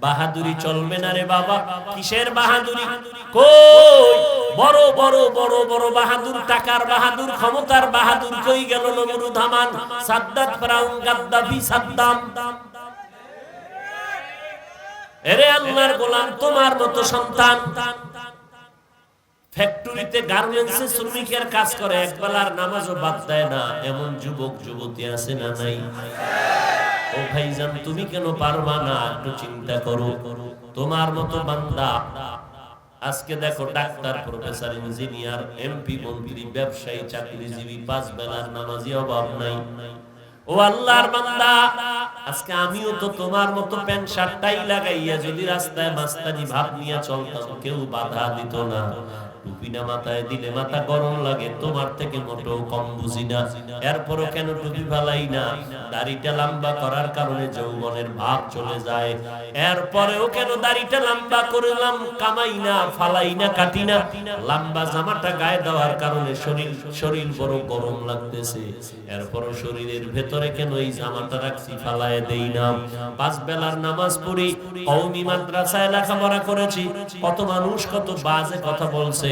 বাহাদুরি চলবে না রে বাবা। কিসের বাহাদুরি? কই বড় বড় বড় বড় বাহাদুর, টাকার বাহাদুর, ক্ষমতার বাহাদুর কই গেল? নমরুদ, হামান, সাদ্দাত, ফিরাউন, গাদ্দাফি, সাদ্দাম। এরে আল্লাহর গোলাম, তোমার মতো সন্তান ফ্যাক্টরিতে গার্মেন্টসে শ্রমিকের কাজ করে, একবেলার নামাজও বাদ দেয় না, এমন যুবক যুবতী আছে না নাই? ও ভাইজান, তুমি কেন পারবা না? একটু চিন্তা করো। তোমার মতো বান্দা আজকে দেখো, ডাক্তার, প্রফেসর, ইঞ্জিনিয়ার, এমপি, মন্ত্রী, ব্যবসায়ী, চাকরিজীবী, পাঁচ বেলার নামাজি অভাব নাই। ও আল্লাহর বান্দা, আজকে আমিও তো তোমার মতো প্যান্ট শার্টটাই লাগাইয়া যদি রাস্তায় মাস্তানি ভাব নিয়ে চলতাম, কেউ বাধা দিত না। টুপি না মাথায় দিলে মাথা গরম লাগে, তোমার থেকে মোটেও কম বুঝি না। এরপরও কেন টুপি ফালাই না? দাড়িটা লম্বা করার কারণে যৌবনের ভাব চলে যায়। এরপরেও কেন দাড়িটা লম্বা করলাম, কামাই না, ফালাই না, কাটি না? লম্বা জামাটা গায়ে দেওয়ার কারণে শরীর বড় গরম লাগতেছে। এরপরও শরীরের ভেতরে কেন এই জামাটা রাখছি, ফালায় দেই না। পাঁচ বেলার নামাজ পড়ি, কওমি মাদ্রাসায় লেখাপড়া করেছি, কত মানুষ কত বাজে কথা বলছে,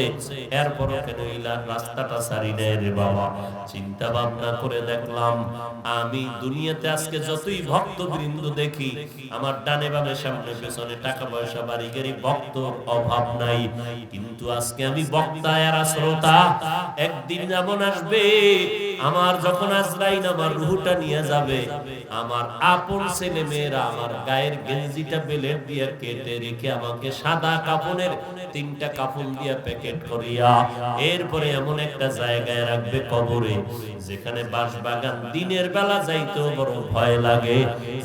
এরপরও কেন এই রাস্তাটা ছাড়ি নাই রে বাবা? চিন্তা ভাবনা করে দেখলাম, আমি দুনিয়াতে আজকে যতই ভক্তবৃন্দ দেখি, আমার ডানে বামে সামনে পেছনে টাকা পয়সা বাড়ি গাড়ি, ভক্তর অভাব নাই। কিন্তু আজকে আমি বক্তা আর শ্রোতা। একদিন যেমন আসবে, আমার যখন আজরাইল আমার রূহটা নিয়ে যাবে, আমার আপন ছেলে মেয়েরা আমার গায়ের গেঞ্জিটা বেলেট দিয়ে কেটে রেখে আমাকে সাদা কাফনের তিনটা কাফন দিয়ে প্যাকেট করিয়া এরপরে এমন একটা জায়গায় রাখবে, কবরে, যেখানে বাঁশবাগান, দিনের বেলা যাইতেও বড় ভয় লাগে,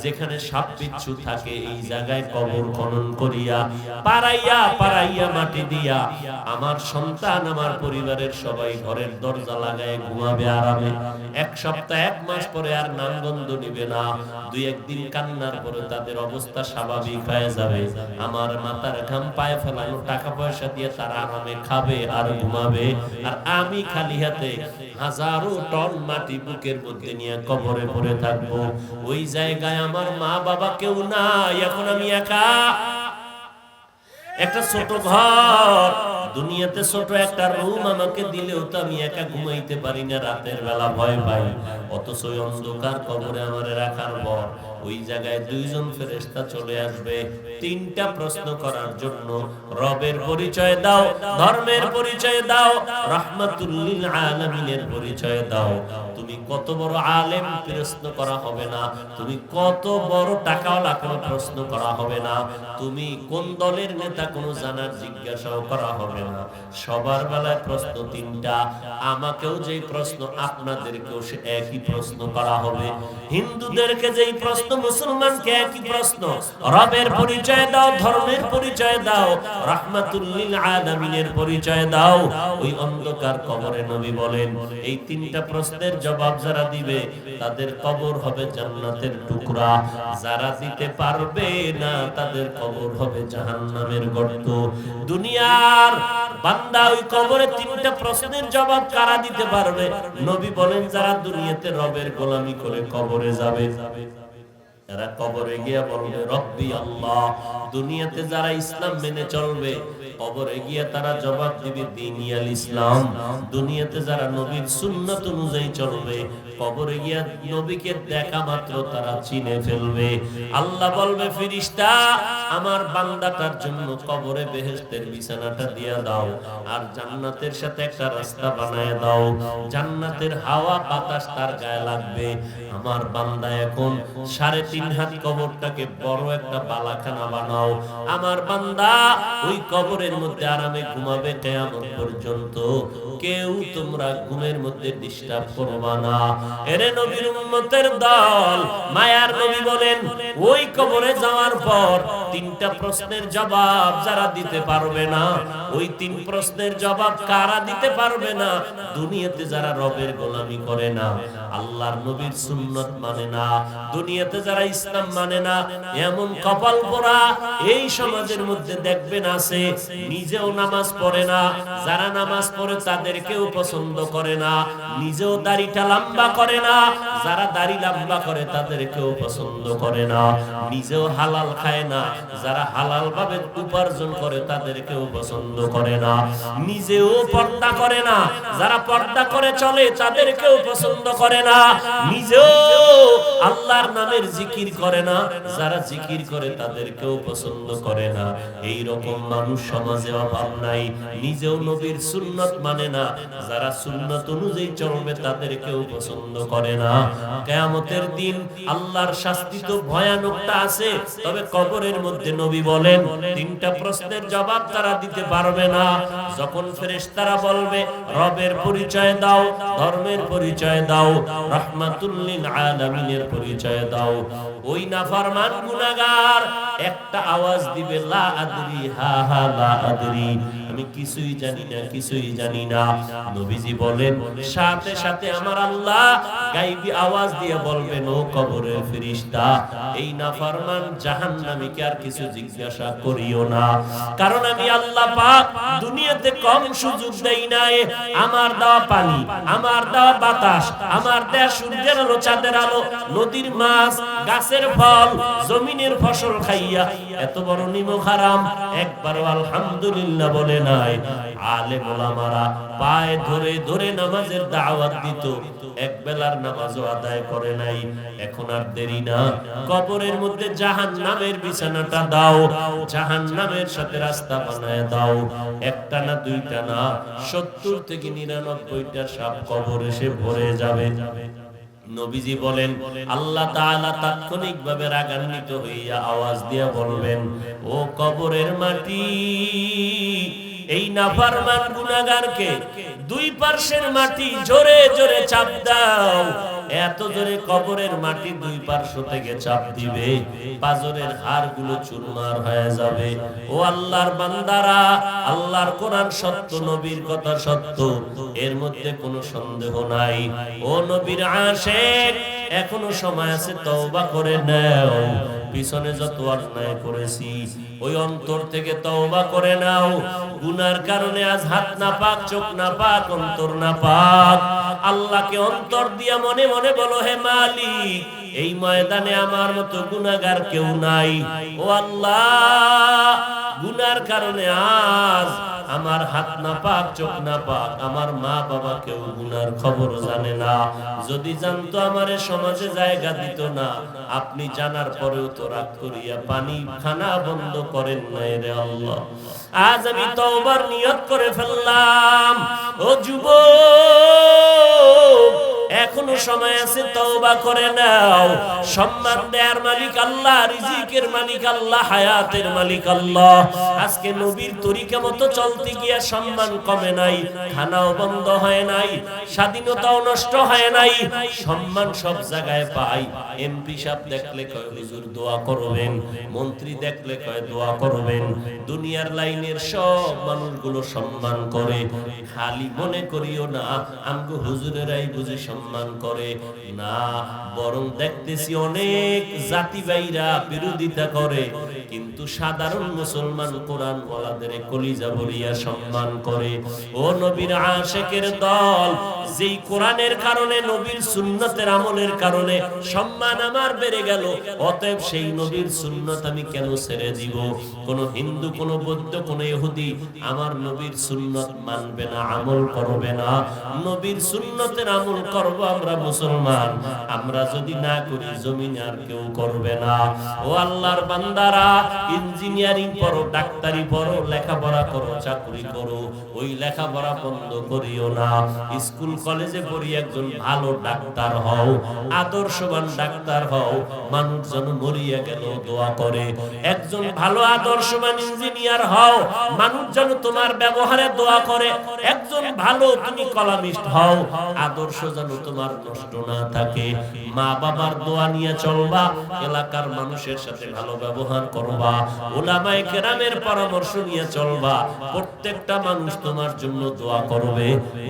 যেখানে সাপ বিচ্ছু থাকে, এই জায়গায় কবর খনন করিয়া পাড়াইয়া পাড়াইয়া মাটি দিয়া আমার সন্তান, আমার পরিবারের সবাই ঘরের দরজা লাগায় ঘুমাবে আরামে। এক সপ্তাহ, এক মাস পরে আর নামগন্ধ নিবে না। দুই একদিন কান্নার পরে তাদের অবস্থা স্বাভাবিক হয়ে যাবে। আমার মাথার ঘাম পায়ে ফেলানো টাকা পয়সা দিয়ে তারা আরামে খাবে আর ঘুমাবে, আর আমি খালি হাতে হাজারো টন মাটি বুকের মধ্যে নিয়ে কবরে পড়ে থাকবো। ওই জায়গায় আমার মা বাবা কেউ নাই, এখন আমি একা। একটা ছোট ঘর, দুনিয়াতে ছোট একটা রুম আমাকে দিলেও তো আমি একা ঘুমাইতে পারি না, রাতের বেলা ভয় পাই। অথচ ওই অন্ধকার কবরে আমারে রাখার পর ওই জায়গায় দুইজন ফেরেশতা চলে আসবে তিনটা প্রশ্ন করার জন্য। রবের পরিচয় দাও, ধর্মের পরিচয় দাও, রাহমাতুল লিল আলামিনের পরিচয় দাও। তুমি কত বড় আলেম প্রশ্ন করা হবে না, তুমি কত বড় টাকাওয়ালা কোনো প্রশ্ন করা হবে না, তুমি কোন দলের নেতা কোনো জানার জিজ্ঞাসাও করা হবে না। সবার বেলায় প্রশ্ন তিনটা। আমাকেও যেই প্রশ্ন, আপনাদেরকেও সে একই প্রশ্ন করা হবে। হিন্দুদেরকে যেই প্রশ্ন, মুসলমানকে একই প্রশ্ন। রবের পরিচয় দাও, ধর্মের পরিচয় দাও, রাহমাতুল লিল আলামিনের পরিচয় দাও। ওই অন্ধকার কবরে নবী বলেন, এই তিনটা প্রশ্নের জবাব যারা দিবে তাদের কবর হবে জান্নাতের টুকরা, যারা দিতে পারবে না তাদের কবর হবে জাহান্নামের গর্ত। দুনিয়ার বান্দা ওই কবরে তিনটা প্রশ্নের জবাব কারা দিতে পারবে? নবী বলেন, যারা দুনিয়াতে রবের গোলামি করে কবরে যাবে, এরা কবরে গিয়া বলবে রব্বি আল্লাহ। দুনিয়াতে যারা ইসলাম মেনে চলবে, কবরে গিয়া তারা জবাব দিবে দ্বীনি আল ইসলাম। দুনিয়াতে যারা নবীর সুন্নাত অনুযায়ী চলবে, কবরে গিয়া নবীকে দেখা মাত্র তারা চিনে ফেলবে। আল্লাহ বলবে, ফেরেশতা, আমার বান্দাটার জন্য কবরে বেহেশতের বিছানাটা দিয়া দাও, আর জান্নাতের সাথে একটা রাস্তা বানায় দাও, জান্নাতের হাওয়া বাতাস তার গায়ে লাগবে। আমার বান্দা এখন 3.5 হাত কবরটাকে বড় একটা বালাখানা বানাও। আমার বান্দা ওই কবরের মধ্যে আরামে ঘুমাবে কিয়ামত পর্যন্ত। কেউ তোমরা ঘুমের মধ্যে ডিস্টার্ব করবা না। এরে নবীর উম্মতের দল, মায়ার নবী বলেন, ওই কবরে যাওয়ার পর তিনটা প্রশ্নের জবাব যারা দিতে পারবে না, ওই তিন প্রশ্নের জবাব কারা দিতে পারবে না? দুনিয়াতে যারা রবের গোলামি করে না, আল্লাহর নবীর সুন্নাত মানে না, দুনিয়াতে যারা ইসলাম মানে না, এমন কপাল পোড়া এই সমাজের মধ্যে দেখবেন আছে, নিজেও নামাজ পড়ে না, যারা নামাজ পড়ে তাদেরকেও পছন্দ করে না, নিজেও দাড়িটা লম্বা করে না, যারা দাড়ি লম্বা করে তাদেরকেও পছন্দ করে না, নিজেও হালাল খায় না, যারা হালাল ভাবে উপার্জন করে তাদেরকেও পছন্দ করে না, নিজেও পর্দা করে না, যারা পর্দা করে চলে তাদেরকেও পছন্দ করে না, নিজেও আল্লাহর নামের জিকির করে না, যারা জিকির করে তাদেরকেও পছন্দ করে না। এই রকম মানুষ সমাজে অভাব নাই। নিজেও নবীর সুন্নত মানে না, যারা সুন্নত অনুযায়ী চলবে তাদেরকেও পছন্দ করে না। কিয়ামতের দিন আল্লাহর শাস্তি তো ভয়ানকটা আছে, তবে কবরের মধ্যে নবী বলেন তিনটা প্রশ্নের জবাব তারা দিতে পারবে না। যখন ফেরেশতারা বলবে রবের পরিচয় দাও, ধর্মের পরিচয় দাও, রাহমাতুল লিল আলামিনের পরিচয় দাও, ওই নাফরমান গুনাহগার একটা আওয়াজ দিবে লা আদরি, হা হা লা আদরি, আমি কিছুই জানি না, কিছুই জানি না। নবীজি বলেন সাথে সাথে আমার আল্লাহ গায়বী আওয়াজ দিয়ে বলবেন ও কবরের ফেরেশতা, এই নাফরমান জাহান্নামীকে আর কিছু জিজ্ঞাসা করিও না, কারণ আমি আল্লাহ পাক দুনিয়াতে কম সুযোগ দেই নাই। আমার দেওয়া পানি, আমার দেওয়া বাতাস, আমার দেওয়া সূর্যের আলো, চাঁদের আলো, নদীর মাছ, গাছের ফল, জমিনের ফসল খাইয়া এত বড় নিমক হারাম একবারও আলহামদুলিল্লাহ বলে নাই। আলেম ওলামারা পায়ে ধরে ধরে নামাজের দাওয়াত দিত, এক বেলার নামাজও আদায় করে নাই। এখন আর দেরি না, কবরের মধ্যে জাহান্নামের বিছানাটা দাও, জাহান্নামের সাথে রাস্তা বানায় দাও। একটা না দুইটা না, 70 থেকে 99টা সাপ কবর এসে ভরে যাবে। নবীজি বলেন আল্লাহ তাআলা তাৎক্ষণিকভাবে রাগান্বিত হইয়া আওয়াজ দিয়া বলবেন ও কবরের মাটি, এই নাফরমান গুনাহগারকে দুই পার্শ্বের মাটি জোরে জোরে চাপ দাও। এত জোরে কবরের মাটি দুই পার্শ্ব থেকে চাপ দিবে, পাজরের হাড়গুলো চুরমার হয়ে যাবে। ও আল্লাহর বান্দারা, আল্লাহর কোরআন সত্য, নবীর কথা সত্য, এর মধ্যে কোনো সন্দেহ নাই। ও নবীর আশিক, এখনো সময় আছে, তওবা করে নাও। পিছনে যত অন্যায় করেছি ওই অন্তর থেকে তওবা করে নাও। গুনার কারণে আজ হাত না পাক, চোখ না পাক, অন্তর না পাক। আল্লাহকে অন্তর দিয়া মনে মনে বলো, হে মালিক, এই ময়দানে আমার মতো গুনাহগার কেউ নাই। ও আল্লাহ, গুনার কারণে আজ আমার হাত না পাক, চোখ না পাক, আমার মা বাবা কেউ গুনার খবর জানে না। যদি জানতো আমারে সমাজে জায়গা দিত না। আপনি জানার পরেও তো রাগ করিয়া পানি খানা বন্ধ করেন নাই রে আল্লাহ। আজ আমি তওবার নিয়ত করে ফেললাম। ও যুবক, এখনো সময় আছে, তওবা করে নাও। সম্মান দেয়ার মালিক আল্লাহ, রিজিকের মালিক আল্লাহ, হায়াতের মালিক আল্লাহ। আজকে নবীর তরিকা মতো চলতে গিয়া সম্মান কমে নাই, খানাও বন্ধ হয় নাই, স্বাধীনতাও নষ্ট হয় নাই, সম্মান সব জায়গায় পাই। এমপি সাহেব দেখলে কয় হুজুর দোয়া করবেন, মন্ত্রী দেখলে কয় দোয়া করবেন। দুনিয়ার লাইনের সব মানুষগুলো সম্মান করে। খালি মনে করিও না আমগো হুজুরেরাই বুঝি সম্মান করে না, বরং দেখতেছি অনেক জাতি ভাইরা বিরোধিতা করে, কিন্তু সাধারণ মুসলমান কোরআন ওয়ালাদের কলিজা ভরিয়া সম্মান করে। ও নবীর আশিকের দল, যেই কোরআনের কারণে, নবীর সুন্নতের আমলের কারণে সম্মান আমার বেড়ে গেল, অতএব সেই নবীর সুন্নত আমি কেন ছেড়ে দিব? কোন হিন্দু, কোন বৌদ্ধ, কোন ইহুদি আমার নবীর সুন্নত মানবে না, আমল করবে না। নবীর সুন্নতের আমল করব আমরা মুসলমান। আমরা যদি না করি জমিনে আর কেউ করবে না। ও আল্লাহর বান্দারা, ইঞ্জিনিয়ারিং পড়ো, ডাক্তারি পড়ো, লেখাপড়া করো, চাকরি করো, ওই লেখাপড়া বন্ধ করিও না। স্কুল কলেজে পড়ি একজন ভালো ডাক্তার হও, আদর্শবান ডাক্তার হও, মানুষ যেন মরিয়া গেল দোয়া করে। একজন ভালো আদর্শবান ইঞ্জিনিয়ার হও, মানুষ যেন তোমার ব্যবহারে দোয়া করে। একজন ভালো তুমি কলামিস্ট হও, আদর্শ যেন তোমার নষ্ট না থাকে। মা বাবার দোয়া নিয়ে চলবা, এলাকার মানুষের সাথে ভালো ব্যবহার করবা, উলামায়ে কেরামের পরামর্শ নিয়ে চলবা। প্রত্যেকটা মানুষ তোমার জন্য দোয়া করবে,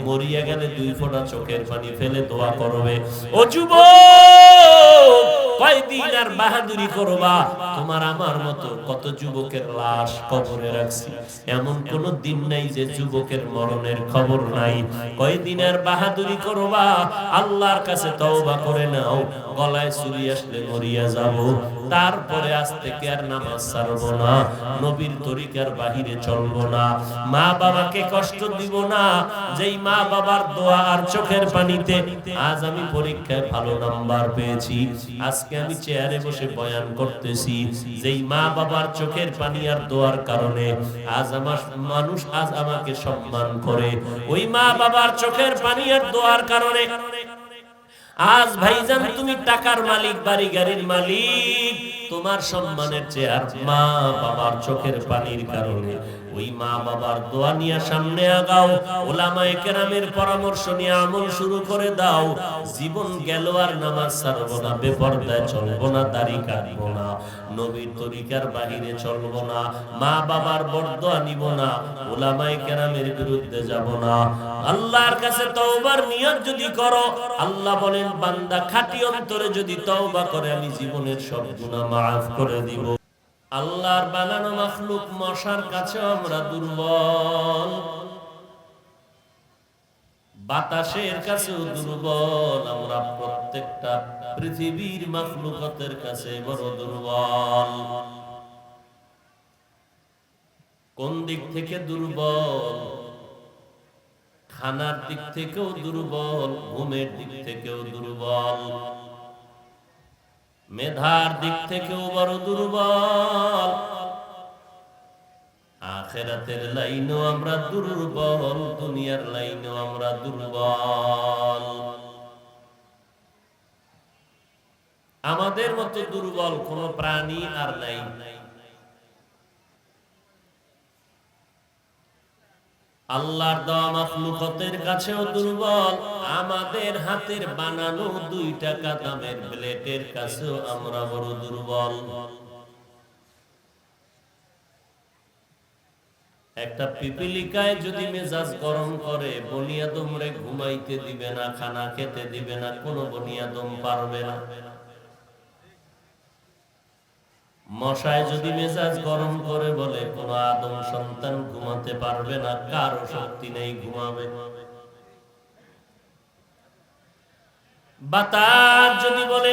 মরিয়া গেলে 2 ফোঁটা চোখের পানি ফেলে দোয়া করবে। ও যুবক, কয়দিন আর বাহাদুরি করবা? তোমার আমার মতো কত যুবকের লাশ কবরে রাখছি, এমন কোন দিন নাই যে যুবকের মরণের খবর নাই। কয়দিন আর বাহাদুরি করবা? আল্লাহর কাছে তওবা করে নাও। গলায় চুরি আসলে মরিয়া যাব, তারপরে আজ থেকে আর নামাজ ছাড়বো না, নবীর তরিকার বাহিরে চলবো না, মা বাবাকে কষ্ট দিব না। যেই মা বাবার দোয়া আর চোখের পানিতে আজ আমি পরীক্ষায় ভালো নাম্বার পেয়েছি, আজকে আমি চেয়ারে বসে বয়ান করতেছি। যেই মা বাবার চোখের পানি আর দোয়ার কারণে আজ আমার মানুষ আজ আমাকে সম্মান করে, ওই মা বাবার চোখের পানি আর দোয়ার কারণে আজ ভাইজান তুমি টাকার মালিক, বাড়ি গাড়ির মালিক, তোমার সম্মানের চেয়ে আর মা বাবার চোখের পানির কারণে ওই মা বাবার দোয়া নিয়ে সামনে আগাও, ওলামায়ে কেরামের পরামর্শ নিয়ে আমল শুরু করে দাও। জীবন গেল আর নামাজ ছাড়বো না, বেপরদায় চলবো না, দাড়ি কাটবো না, নবীর তরিকার বাহিরে চলবো না, মা বাবার বরদোয়া নিব না, ওলামায়ে কেরামের বিরুদ্ধে যাব না। আল্লাহর কাছে তওবার নিয়ত যদি করো, আল্লাহ বলেন বান্দা খাঁটি অন্তরে যদি তওবা করে আমি জীবনের সব গুনাহ মাফ করে দিব। আল্লাহর বানানো মাখলুক মশার কাছে আমরা দুর্বল, বাতাসের কাছেও দুর্বল, আমরা প্রত্যেকটা পৃথিবীর মাখলুকাতের কাছে বড় দুর্বল। কোন দিক থেকে দুর্বল? খানার দিক থেকেও দুর্বল, ঘুমের দিক থেকেও দুর্বল, মেধার দিক থেকেও বড় দুর্বল, আখিরাতের লাইনেও আমরা দুর্বল, দুনিয়ার লাইনেও আমরা দুর্বল। আমাদের মতো দুর্বল কোন প্রাণী আর নাই। আল্লাহর দেওয়া মাখলুকাতের কাছেও দুর্বল, আমাদের হাতের বানানো 2 টাকা দামের প্লেটের কাছেও আমরা বড় দুর্বল। একটা পিপিলিকায় যদি মেজাজ গরম করে, বনিয়াদমরে ঘুমাইতে দিবে না, খানা খেতে দিবে না, কোনো বনিয়াদম পারবে না। মশায় যদি মেজাজ গরম করে বলে, কোন আদম সন্তান ঘুমাতে পারবে না, কারো শক্তি নেই ঘুমাবে। বাতাস যদি বলে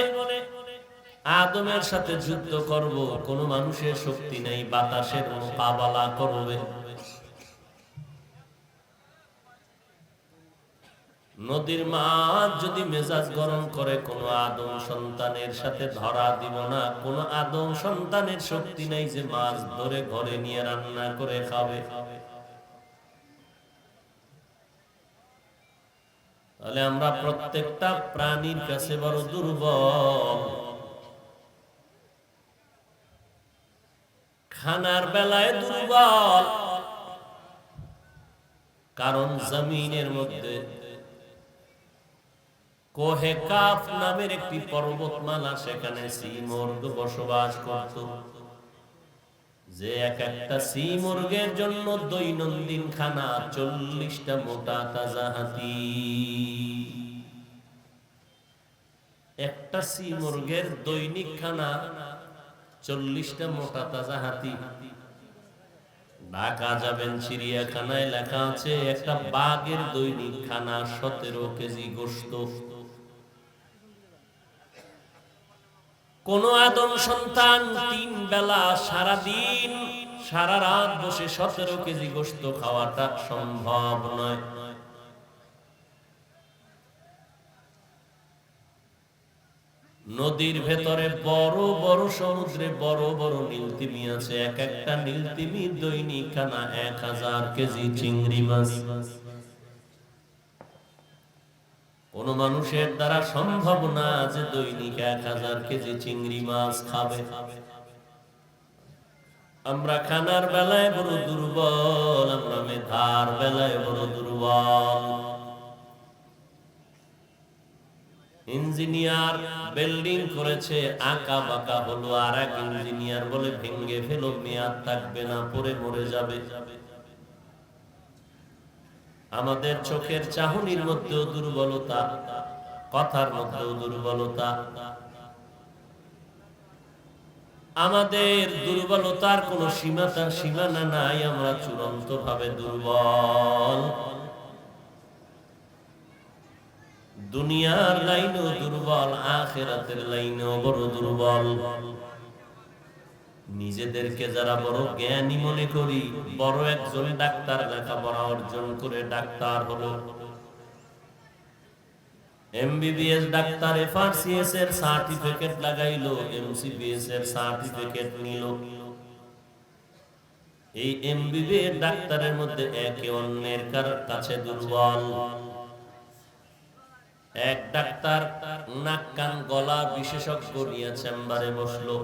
আদমের সাথে যুদ্ধ করব, কোন মানুষের শক্তি নেই বাতাসের মোকাবেলা করবে। নদীর মাছ যদি মেজাজ গরম করে, কোন আদম সন্তানের সাথে ধরা দিব না, কোন আদম সন্তানের শক্তি নেই যে মাছ ধরে ঘরে নিয়ে রান্না করে খাবে। তাহলে আমরা প্রত্যেকটা প্রাণীর কাছে বড় দুর্বল। খানার বেলায় দুর্বল, কারণ জমিনের মধ্যে কোহে কাফ নামের একটি পর্বতমালা, সেখানে সিমর্গ বসবাস করত। যে একটা সিমর্গের জন্য দৈনন্দিন খানা 40টা মোটা তাজা হাতি। একটা সিমর্গের দৈনিক খানা 40টা মোটা তাজা হাতি। ঢাকা যাবেন, চিড়িয়াখানায় লেখা আছে একটা বাঘের দৈনিক খানা 17 কেজি গোশত। কোন আদম সন্তান 3 বেলা সারা দিন সারা রাত বসে 17 কেজি গোশত খাওয়াটা সম্ভব নয়। নদীর ভেতরে বড় বড় সমুদ্রে বড় বড় নীলতিমি আছে, এক একটা নীলতিমি দৈনিক খানা 1000 কেজি চিংড়ি মাছ। কোন মানুষের দ্বারা সম্ভব না যে দৈনিক 1000 কেজি চিংড়ি মাছ খাবে। আমরা খানার বেলায় বড় দুর্বল, আমরা মেধার বেলায় বড় দুর্বল। ইঞ্জিনিয়ার বিল্ডিং করেছে, আঁকা বাঁকা হলো, আর এক ইঞ্জিনিয়ার বলে ভেঙে ফেলো, মেয়াদ থাকবে না, পরে মরে যাবে। আমাদের চোখের চাহনির মধ্যেও দুর্বলতা, কথার মধ্যেও দুর্বলতা। আমাদের দুর্বলতার কোন সীমানা নাই, আমরা চূড়ান্ত ভাবে দুর্বল। দুনিয়ার লাইনেও দুর্বল, আখিরাতের লাইনেও বড় দুর্বল। নিজেদেরকে যারা বড় জ্ঞানী মনে করি, বড় একজন ডাক্তার লেখাপড়া অর্জন করে ডাক্তার হলো, এমবিবিএস ডাক্তার, এফআরসিএস এর সার্টিফিকেট লাগাইলো, এমসিবিএস এর সার্টিফিকেট নিল। এই এমবিবিএস ডাক্তারের মধ্যে একে অন্যের কাছে দুর্বল। এক ডাক্তার নাক কান গলা বিশেষজ্ঞ নিয়ে চেম্বারে বসলো।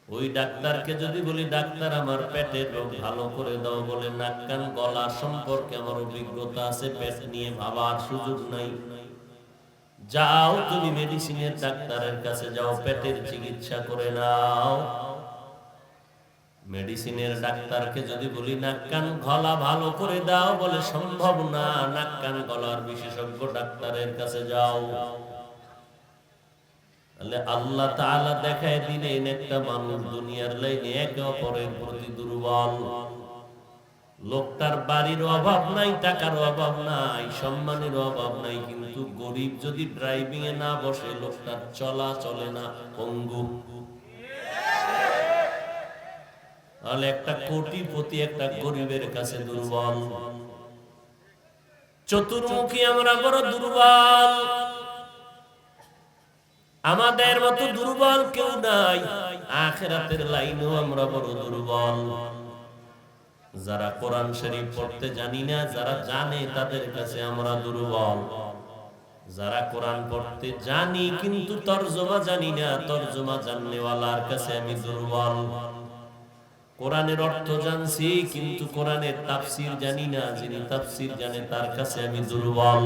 ওই ডাক্তারকে যদি বলি, ডাক্তার আমার পেটের রোগ ভালো করে দাও, বলে নাক কান গলা সম্পর্কে আমার অভিজ্ঞতা আছে, পেট নিয়ে ভাবার সুযোগ নাই। যাও তুমি মেডিসিনের ডাক্তারের কাছে যাও, পেটের চিকিৎসা করে নাও। মেডিসিনের ডাক্তারকে যদি বলি নাক কান গলা ভালো করে দাও, বলে সম্ভব না, নাক কান গলার বিশেষজ্ঞ ডাক্তারের কাছে যাও। তাহলে আল্লাহ তাআলা দেখায় দিলেন একটা মানুষ দুনিয়ার লাইনে একে অপরের প্রতি দুর্বল। লোকটার বাড়ির অভাব নাই, টাকার অভাব নাই, সম্মানের অভাব নাই, কিন্তু গরিব যদি ড্রাইভিং এ না বসে, লোকটার চলা চলে না, পঙ্গু। তাহলে একটা কোটিপতি একটা গরিবের কাছে দুর্বল। চতুর্মুখী আমরা বড় দুর্বল, আমাদের মতো দুর্বল কেউ নাই। আখিরাতের লাইনেও আমরা বড় দুর্বল। যারা কোরআন শরীফ পড়তে জানি না, যারা জানে তাদের কাছে আমরা দুর্বল। যারা কোরআন পড়তে জানি কিন্তু তরজমা জানি না, তরজমা জাননেওয়ালার কাছে আমি দুর্বল। কোরআনের অর্থ জানছি কিন্তু কোরআনের তাফসীর জানি না, যিনি তাফসীর জানে তার কাছে আমি দুর্বল।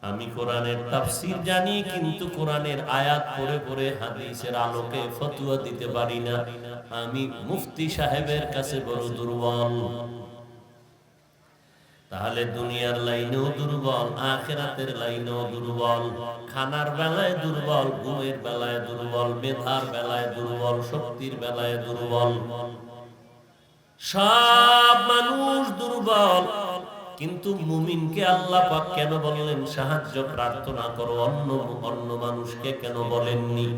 আমি কোরআনের তাফসীর জানি কিন্তু কোরআনের আয়াত পড়ে পড়ে হাদিসের আলোকে ফতোয়া দিতে পারি না, আমি মুফতি সাহেবের কাছে বড় দুর্বল। তাহলে দুনিয়ার লাইনেও দুর্বল, আখিরাতের লাইনেও দুর্বল। খানার বেলায় দুর্বল, ঘুমের বেলায় দুর্বল, মেধার বেলায় দুর্বল, শক্তির বেলায় দুর্বল। সব মানুষ দুর্বল, কিন্তু মুমিনকে আল্লাহ পাক কেন বললেন সাহায্য প্রার্থনা করো, অন্য মানুষকে কেন বলেননি?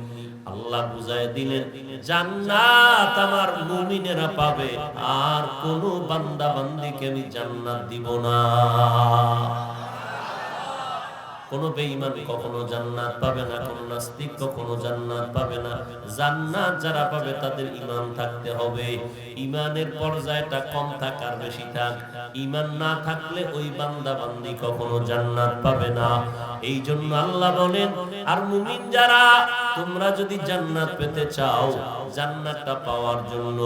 আল্লাহ বুঝায় দিলেন জান্নাত আমার মুমিনেরা পাবে, আর কোন বান্দা বান্দীকে আমি জান্নাত দিব না। কোন বেঈমান কখনো জান্নাত পাবে না, কোন নাস্তিক কখনো জান্নাত পাবে না। জান্নাত যারা পাবে তাদের ঈমান থাকতে হবে। ঈমানের পর্যায়টা কম থাক আর বেশি থাক, ঈমান না থাকলে ওই বান্দা বান্দী কখনো জান্নাত পাবে না। এই জন্য আল্লাহ বলেন, আর মুমিন যারা, তোমরা যদি জান্নাত পেতে চাও, জান্নাতটা পাওয়ার জন্য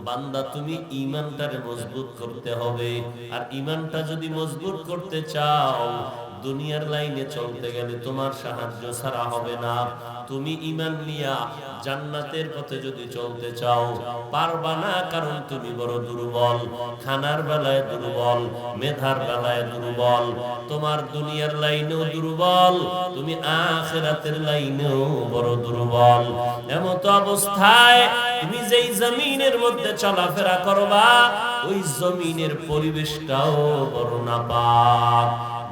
বান্দা তুমি ঈমানটারে মজবুত করতে হবে। আর ঈমানটা যদি মজবুত করতে চাও, দুনিয়ার লাইনে চলতে গেলে তোমার সাহায্য ছাড়া হবে না। তুমি ঈমান নিয়া জান্নাতের পথে যদি চলতে চাও, পারবা না, কারণ তুমি বড় দুর্বল। খানার বেলায় দুর্বল, মেধার বেলায় দুর্বল, তোমার দুনিয়ার লাইনেও দুর্বল, তুমি আখিরাতের লাইনেও বড় দুর্বল। এমত অবস্থায় তুমি যেই জমিনের মধ্যে চলাফেরা করবা, ওই জমিনের পরিবেশটাও বড় নাপাক।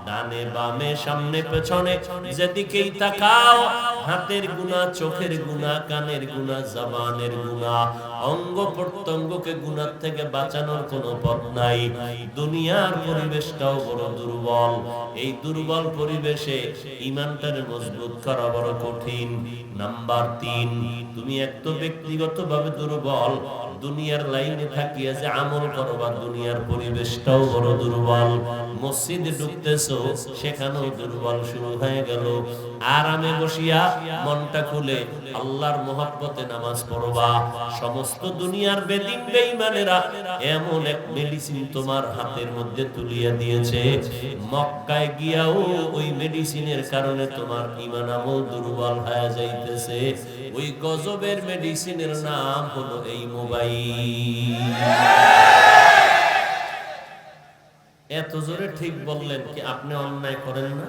ডানে বামে সামনে পেছনে যেদিকেই তাকাও, হাতের গুনাহ, চোখের গুনাহ, কানের গুনাহ, জবানের গুনাহ, অঙ্গ প্রত্যঙ্গকে গুনাহ থেকে বাঁচানোর কোনো পথ নাই। দুনিয়ার পরিবেশটাও বড় দুর্বল। এই দুর্বল পরিবেশে ঈমানটাকে মজবুত করা বড় কঠিন। নাম্বার 3, তুমি একটু ব্যক্তিগতভাবে দুর্বল, দুনিয়ার লাইনে থাকিয়া যে আমল করবা, দুনিয়ার পরিবেশটাও বড় দুর্বল। মসজিদে ঢুকতেছো, সেখানেও দুর্বল শুরু হয়ে গেল। আরামে বসিয়া মনটা খুলে আল্লাহর মহব্বতে নামাজ পড়বা। সমস্ত দুনিয়ার বেদিন বেঈমানেরা এমন এক মেডিসিন তোমার হাতের মধ্যে তুলিয়া দিয়েছে, মক্কায় গিয়াও ওই মেডিসিনের কারণে তোমার ঈমান আমল দুর্বল হয়ে যাইতেছে। ওই গজবের মেডিসিনের নাম হলো এই মোবাইল। এত জোরে ঠিক বললেন কি আপনি অন্যায় করেন না?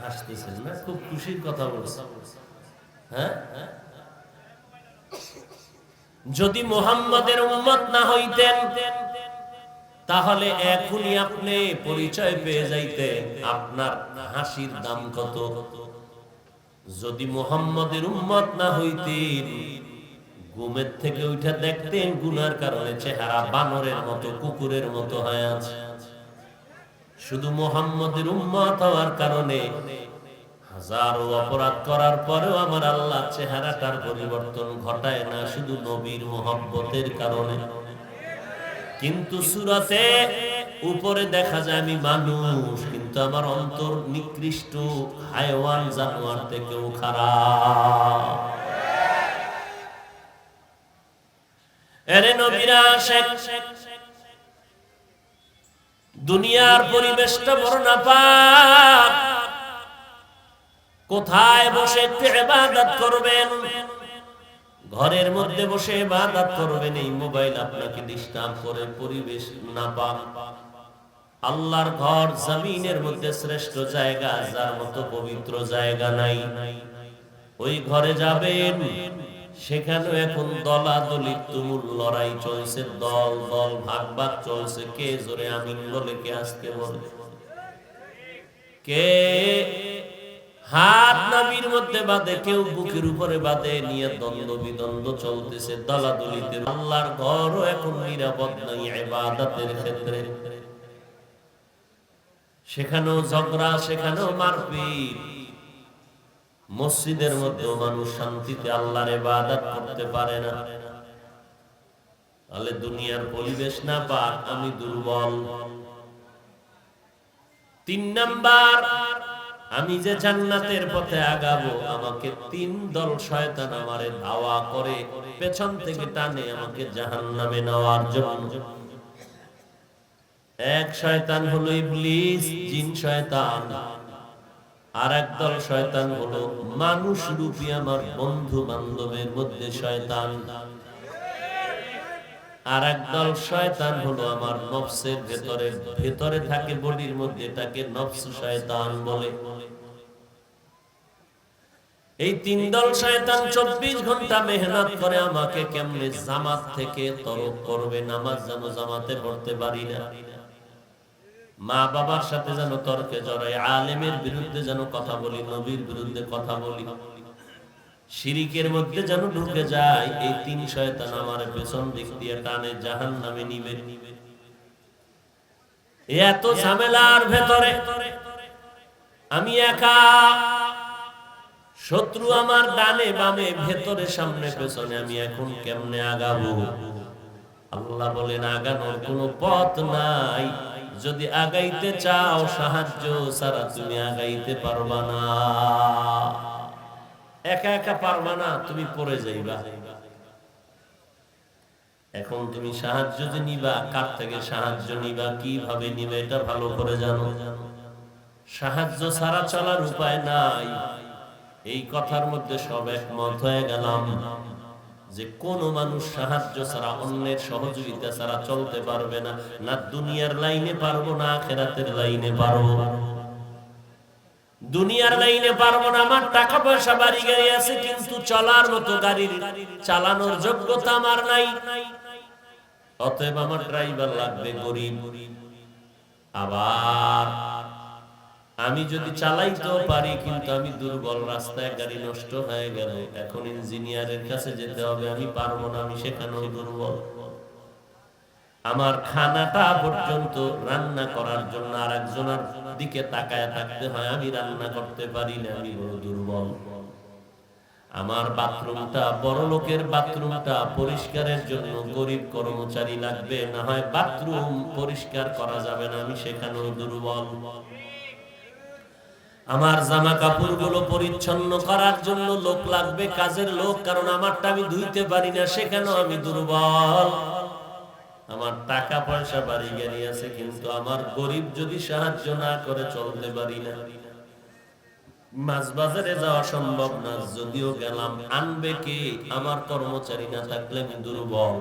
হাসতেছেন না? খুব খুশির কথা বলছেন। হ্যাঁ, যদি মুহাম্মাদের উম্মত না হইতেন তাহলে এখনই আপনি পরিচয় পেয়ে যাইতেন আপনার হাসির দাম কত। যদি মুহাম্মদের উম্মত না হইতেন, ঘুমের থেকে উঠে দেখতেন গুনার কারণে চেহারা বানরের মতো, কুকুরের মতো হয়ে আছে। শুধু মুহাম্মদের উম্মত হওয়ার কারণে হাজারো অপরাধ করার পরেও আমার আল্লাহ চেহারাটার পরিবর্তন ঘটায় না, শুধু নবীর মুহাব্বতের কারণে। কিন্তু সূরাতে উপরে দেখা যায় আমি মানুষ, কিন্তু আমার অন্তর নিকৃষ্ট হায়ওয়ান জানোয়ার থেকেও খারাপ। এরে নবীরা শেখ, দুনিয়ার পরিবেশটা বড় নাপাক। কোথায় বসে একটু ইবাদত করবেন? ঘরের মধ্যে বসে ইবাদত করবেন, এই মোবাইল আপনাকে ডিস্টার্ব করে, পরিবেশ নাপাক। আল্লাহর ঘর জমিনের মধ্যে শ্রেষ্ঠ জায়গা, যার মতো পবিত্র জায়গা নাই। ওই ঘরে যাবেন, সেখানে এখন দলাদলি তুমুল লড়াই চলছে, দল দল ভাগ ভাগ চলছে। কে জোরে আমিন বলে, কে আজকে বলে, কে হাত নবীর মধ্যে বাঁধে, কেউ বুকের উপরে বাঁধে, নিয়ে দ্বন্দ্ব বিদ্বন্দ্ব চলতেছে দলাদলিতে। আল্লাহর ঘরও এখন নিরাপদ নাই ইবাদতের ক্ষেত্রে। সেখানেও ঝগড়া, সেখানেও মারপিট। মসজিদের মধ্যেও মানুষ শান্তিতে আল্লাহর ইবাদত করতে পারে না। তাহলে দুনিয়ার পরিবেশ না পাক, আমি দুর্বল। 3 নাম্বার, আমি যে জান্নাতের পথে আগাবো, আমাকে 3 দল শয়তান আমারে ধাওয়া করে, পেছন থেকে টানে আমাকে জাহান্নামে নেওয়ার জন্য। এক শয়তান হলো ইবলিস, জিন শয়তান। আর একদল শয়তান হলো মানুষ রূপী আমার বন্ধু বান্ধবের মধ্যে শয়তান। আর একদল শয়তান হলো আমার নফসের ভেতরে, ভেতরে থাকে বডির মধ্যে, এটাকে নফস শয়তান বলে। এই 3 দল শয়তান 24 ঘন্টা মেহনত করে আমাকে কেমনে জামাত থেকে তরক করবে। নামাজ যেন জামাতে পড়তে পারি না, মা বাবার সাথে যেন তর্কে জড়াই, আলেমের বিরুদ্ধে যেন কথা বলি, নবীর বিরুদ্ধে কথা বলি, শিরিকের মধ্যে যেন ঢুকে যায়। এই 3 শয়তান আমার পেছন দিক দিয়ে টানে, জাহান্নামে নিবে। এত ঝামেলার ভেতরে আমি একা, শত্রু আমার ডানে বামে, ভেতরে সামনে পেছনে, আমি এখন কেমনে আগাবো? আল্লাহ বলেন, আগানোর কোনো পথ নাই। যদি আগাইতে চাও, সাহায্য ছাড়া তুমি আগাইতে পারবা না। একা একা পারবা না, তুমি পড়ে যাইবা। এখন তুমি সাহায্য যে নিবা, কার থেকে সাহায্য নিবা, কিভাবে নিবে, এটা ভালো করে জানো। সাহায্য ছাড়া চলার উপায় নাই। এই কথার মধ্যে সব একমত হয়ে গেলাম যে কোন মানুষ সাহায্য ছাড়া, অন্যের সহযোগিতা ছাড়া চলতে পারবে না। না দুনিয়ার লাইনে পারবো, না আখিরাতের লাইনে পারবো। দুনিয়ার লাইনে পারবো না, আমার টাকা পয়সা বাড়ি গাড়ি আছে, কিন্তু চলার মতো গাড়ির চালানোর যোগ্যতা আমার নাই। অতএব আমার ড্রাইভার লাগবে গরিব। আবার আমি যদি চালাইতেও পারি, কিন্তু আমি দুর্বল, রাস্তায় গাড়ি নষ্ট হয়ে গেল, এখন ইঞ্জিনিয়ারের কাছে যেতে হবে, আমি পারবো না, আমি সেখানেও দুর্বল। আমার খানাটা পর্যন্ত রান্না করার জন্য আর একজনের দিকে তাকায় থাকতে হয়, আমি রান্না করতে পারি না, আমি বড় দুর্বল। আমার বাথরুমটা, বড় লোকের বাথরুমটা পরিষ্কারের জন্য গরিব কর্মচারী লাগবে, না হয় বাথরুম পরিষ্কার করা যাবে না, আমি সেখানেও দুর্বল। আমার জামা কাপড় গুলো পরিচ্ছন্ন করার জন্য লোক লাগবে, কাজের লোক, কারণ আমারটা আমি ধুইতে পারি না, সেখানেও আমি দুর্বল। আমার টাকা পয়সা বাড়ি গাড়ি আছে, কিন্তু আমার গরিব যদি সাহায্য না করে চলতে পারি না। মাছ বাজারে যাওয়া সম্ভব না, যদিও গেলাম আনবে কে? আমার কর্মচারী না থাকলে আমি দুর্বল।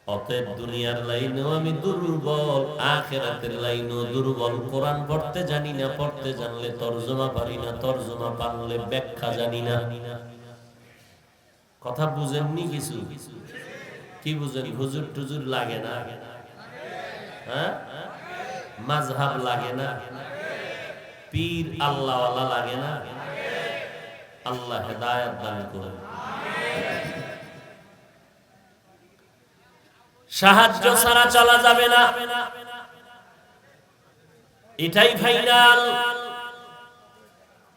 অতএব দুনিয়ার লাইনেও আমি দুর্বল, আখিরাতের লাইনেও দুর্বল। কোরআন পড়তে জানি না, পড়তে জানলে তরজমা পারি না, তরজমা পারলে ব্যাখ্যা জানি না। কথা বুঝেননি কিছু? কি বুঝেন? হুজুর টুজুর লাগে না, হ্যাঁ, মাযহাব লাগে না, পীর আল্লাহওয়ালা লাগে না, আল্লাহ হেদায়েত দান করুন। সাহায্য ছাড়া চলা যাবে না, এটাই ফাইনাল।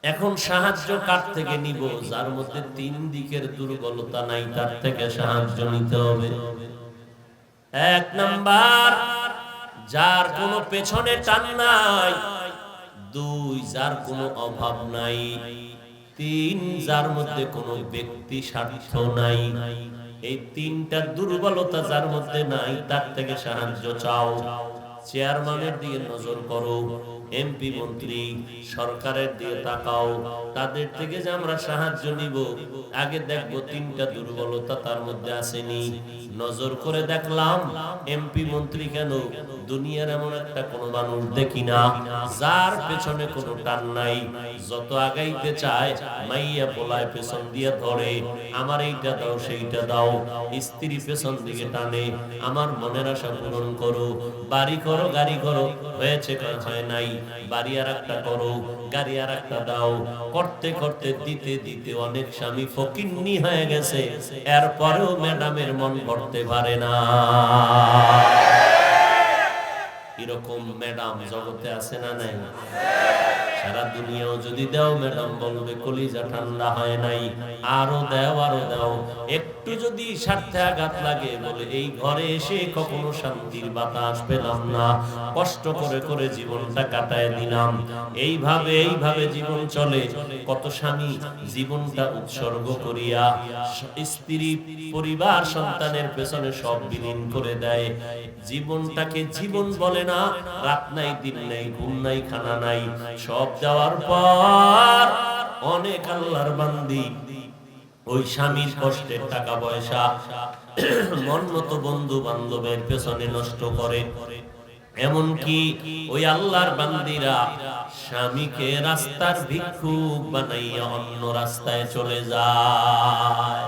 এখন সাহায্য কার থেকে নিব? যার মধ্যে তিন দিকের দুর্বলতা নাই, তার থেকে সাহায্য নিতে হবে। এক নাম্বার, যার কোনো পেছনে টান নাই। দুই, যার কোনো অভাব নাই। তিন, যার মধ্যে কোনো ব্যক্তি স্বার্থ নাই। এই তিনটা দুর্বলতা যার মধ্যে নাই, তার থেকে সাহায্য চাও। চেয়ারম্যানের দিকে নজর করো, এমপি মন্ত্রী সরকারের দিকে তাকাও, তাদের থেকে যে আমরা সাহায্য নিব, আগে দেখবো তিনটা দুর্বলতা তার মধ্যে আসেনি। নজর করে দেখলাম এমপি মন্ত্রী কেন, দুনিয়ার এমন একটা কোনো মানুষ দেখি না যার পেছনে কোনো টান নাই। যত আগাইতে চায় মাইয়া পোলায় পেছন দিয়ে ধরে, আমার এইটা দাও সেইটা দাও। স্ত্রী পেছন দিকে টানে, আমার মনের আশা পূরণ করো, বাড়ি করো গাড়ি করো, হয়েছে হয় নাই, বাড়ি আর একটা করো, গাড়ি আর একটা দাও। করতে করতে দিতে দিতে অনেক স্বামী ফকিন্নি হয়ে গেছে, এরপরেও ম্যাডামের মন ভরতে পারে না। এরকম ম্যাডাম জগতে আছে না নাই? সারা দুনিয়াও যদি দাও, ম্যাডাম বলবে কলিজা ঠান্ডা হয় নাই, আরো দাও আরো দাও। একটু যদি স্বার্থে আঘাত লাগে, বলে এই ঘরে এসে কখনো শান্তির বাতাস পেলাম না, কষ্ট করে করে জীবনটা কাটায় দিলাম। এইভাবে জীবন চলে। কত স্বামী জীবনটা উৎসর্গ করিয়া স্ত্রী পরিবার সন্তানের পেছনে সব বিলীন করে দেয়। জীবনটাকে জীবন বলে না, রাত নাই দিন নাই ঘুম নাই খানা নাই, সব দেওয়ার পর অনেক আল্লাহর বান্দি ওই স্বামীর কষ্টের টাকা পয়সা মন মতো বন্ধু বান্ধবের পেছনে নষ্ট করে। এমনকি ওই আল্লাহর বান্দিরা স্বামীকে রাস্তার ভিক্ষুক বানাইয়া অন্য রাস্তায় চলে যায়।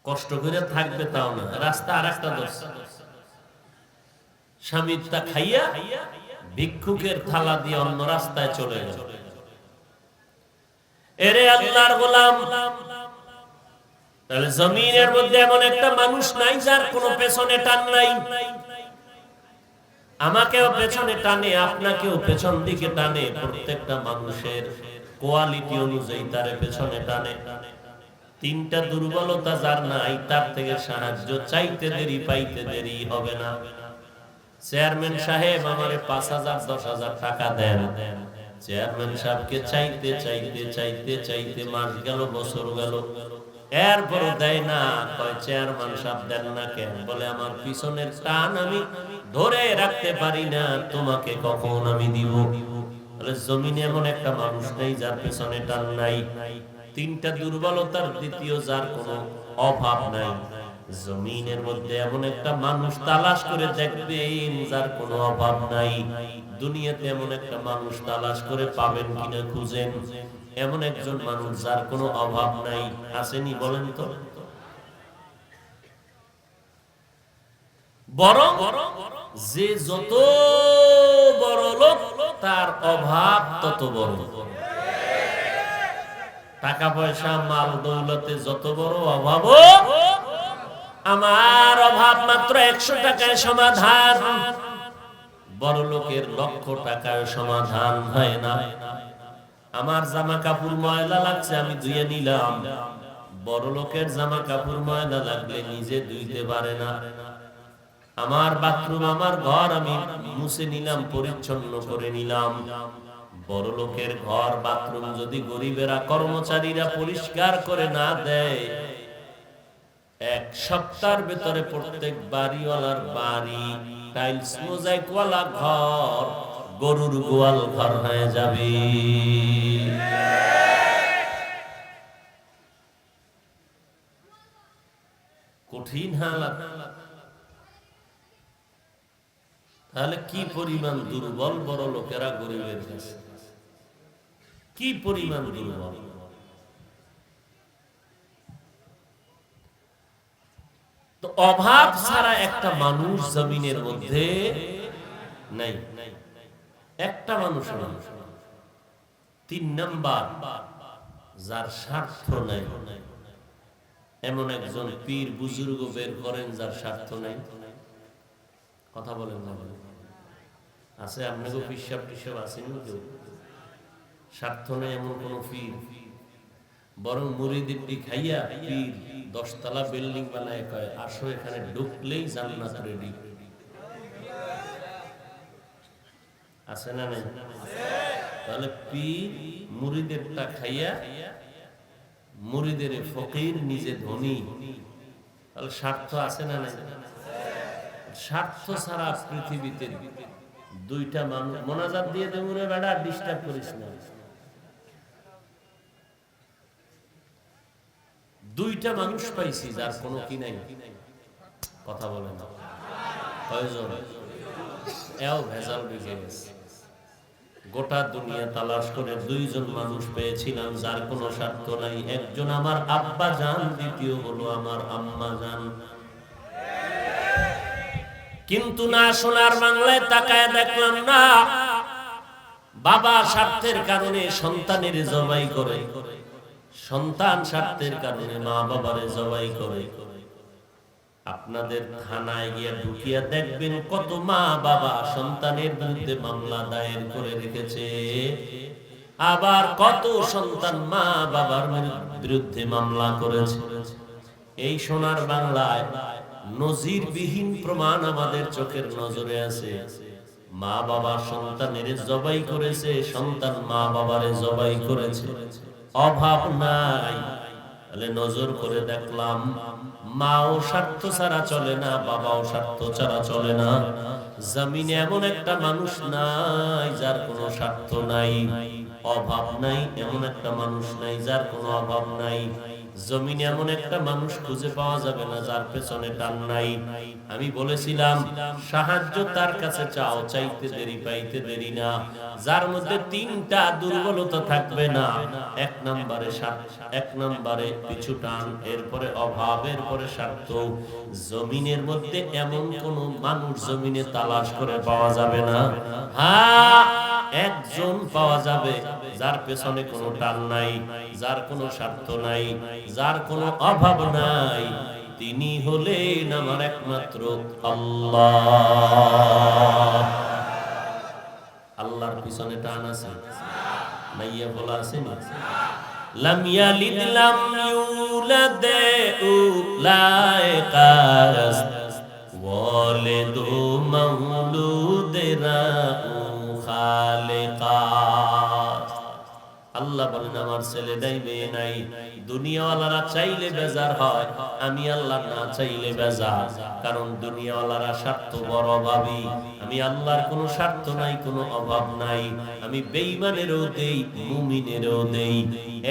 কষ্ট করে থাকবে তাও না, রাস্তা আর একটা দোষ। স্বামীটা খাইয়া ভিক্ষুকের থালা দিয়ে অন্য রাস্তায় চলে গেল। এরে আল্লাহর গোলাম, তাহলে জমিনের মধ্যে এমন একটা মানুষ নাই যার কোনো পেছনে টান নাই। আমাকেও পেছনে টানে, আপনাকেও পেছন দিকে টানে। প্রত্যেকটা মানুষের কোয়ালিটি অনুযায়ী তার পেছনে টানে। তিনটা দুর্বলতা যার নাই, তার থেকে সাহায্য চাইতে দেরি পাইতে দেরি হবে না। চেয়ারম্যান সাহেব আমারে 5,000 10,000 টাকা দেন। চেয়ারম্যান সাহেবকে চাইতে চাইতে চাইতে চাইতে মাস গেল, বছর গেল, এরপরও দেয় না। কয় চেয়ারম্যান সাহেব দেন না কেন? বলে আমার পিছনের টান আমি ধরে রাখতে পারি না, তোমাকে কখন আমি দিব। বলে জমিনে এমন একটা মানুষ নেই যার পেছনে টান নাই। তিনটা দুর্বলতার দ্বিতীয়, যার কোনো অভাব নাই। জমিনের মধ্যে এমন একটা মানুষ তালাশ করে দেখবেন যার কোনো অভাব নাই। দুনিয়াতে এমন একটা মানুষ তালাশ করে পাবেন কিনা খুঁজেন, এমন একজন মানুষ যার কোনো অভাব নাই। আসেনি বলেন তো? বরং যে যত বড় লোক, তার অভাব তত বড়। টাকা পয়সা মাল দৌলতে যত বড় অভাব, আমার অভাব মাত্র 100 টাকায় সমাধান। বড় লোকের লক্ষ টাকায় সমাধান হয় না। আমার জামা কাপড় ময়লা লাগছে, আমি ধুয়ে নিলাম। বড় লোকের জামা কাপড় ময়লা লাগলে নিজে ধুইতে পারে না। আমার বাথরুম, আমার ঘর আমি মুছে নিলাম, পরিচ্ছন্ন করে নিলাম। বড় লোকের ঘর বাথরুম যদি গরিবেরা কর্মচারীরা পরিষ্কার করে না দেয়, এক সপ্তাহের ভেতরে প্রত্যেক বাড়িওয়ালার বাড়ি টাইলস মোজাইক ওয়ালা ঘর গরুর গোয়াল ঘর হয়ে যাবে। কঠিন হালাত। তাহলে কি পরিমাণ দুর্বল বড় লোকেরা গরিবের কাছে, কি পরিমাণ দুর্বল। তো অভাব ছাড়া একটা মানুষ জমিনের মধ্যে নাই, একটা মানুষ নাই। তিন নাম্বার, যার স্বার্থ নাই এমন একজন পীর বুজুর্গ বের করেন যার স্বার্থ নাই। কথা বলেন না বলেন, আছে আপনাকে পিসাব টিসাব আছেন কেউ? স্বার্থ নেই এমন কোন পীর, বরং মুরিদিটি খাইয়া পীর 10 তলা বিল্ডিং বানায় কয় আসো এখানে ঢুকলেই জান্নাত রেডি। আছে না নাই? তাহলে পীর মুরিদেরটা খাইয়া, মুরিদের ফকির নিজে ধনী, তাহলে স্বার্থ আছে না নাই? স্বার্থ ছাড়া পৃথিবীতে দুইটা মানুষ মোনাজাত দিয়ে দেবো রে বেড়া, ডিস্টার্ব করিস না। দুইটা মানুষ পাইছি যার কোনো কি নাই। কথা বলে না কয়জন? এও ভেজাল বিজে গেছে। গোটা দুনিয়া তালাশ করে দুইজন মানুষ পেয়েছিলাম যার কোনো স্বার্থ নাই। একজন আমার আব্বা জান, দ্বিতীয় হলো আমার আম্মা জান। কিন্তু না, সোনার বাংলায় তাকায় দেখলাম না, বাবা স্বার্থের কারণে সন্তানের জবাই করে, সন্তান স্বার্থের কারণে মা বাবারে জবাই করে। আপনাদের থানায় গিয়ে ঢুকিয়া দেখবেন কত মা বাবা সন্তানের বিরুদ্ধে মামলা দায়ের করে রেখেছে, আবার কত সন্তান মা বাবার বিরুদ্ধে মামলা করেছে। এই সোনার বাংলায় নজিরবিহীন প্রমাণ আমাদের চোখের নজরে আছে। মা বাবা সন্তানের জবাই করেছে, সন্তান মা বাবারে জবাই করেছে। অভাব নাই, তাহলে নজর করে দেখলাম মাও স্বার্থ ছাড়া চলে না, বাবাও স্বার্থ ছাড়া চলে না। জমিনে এমন একটা মানুষ নাই যার কোনো স্বার্থ নাই, অভাব নাই। এমন একটা মানুষ নাই যার কোনো অভাব নাই। জমিনে এমন একটা মানুষ খুঁজে পাওয়া যাবে না যার পেছনে টান নাই। আমি বলেছিলাম সাহায্য তার কাছে চাও, চাইতে দেরি পাইতে দেরি না। যার মধ্যে তিনটা দুর্বলতা থাকবে না, এক নম্বরে পিছু টান, এরপরে অভাব, এরপরে স্বার্থ। জমিনের মধ্যে এমন কোন মানুষ জমিনে তালাশ করে পাওয়া যাবে না। হ্যাঁ, একজন পাওয়া যাবে যার পেছনে কোনো টান নাই, যার কোনো স্বার্থ নাই, যার কোনো অভাব নাই। তিনি হলেন আমার একমাত্র আল্লাহ। আল্লাহর পিছনে টান আছে নাইয়া বলা আছে না? লাম ইয়ালিদ লাম ইউলাদ উলাইকাস ওয়ালিদু মাউলুদেরা খালিকাস। আল্লাহ বলেন আমার ছেলে নাই, মেয়ে নাই। দুনিয়াওয়ালারা চাইলে বেজার হয়, আমি আল্লাহ না চাইলে বেজার। কারণ দুনিয়াওয়ালারা স্বার্থ বড় ভাবি, আমি আল্লাহর কোনো স্বার্থ নাই, কোনো অভাব নাই। আমি বেঈমানেরও দেই, মুমিনেরও দেই।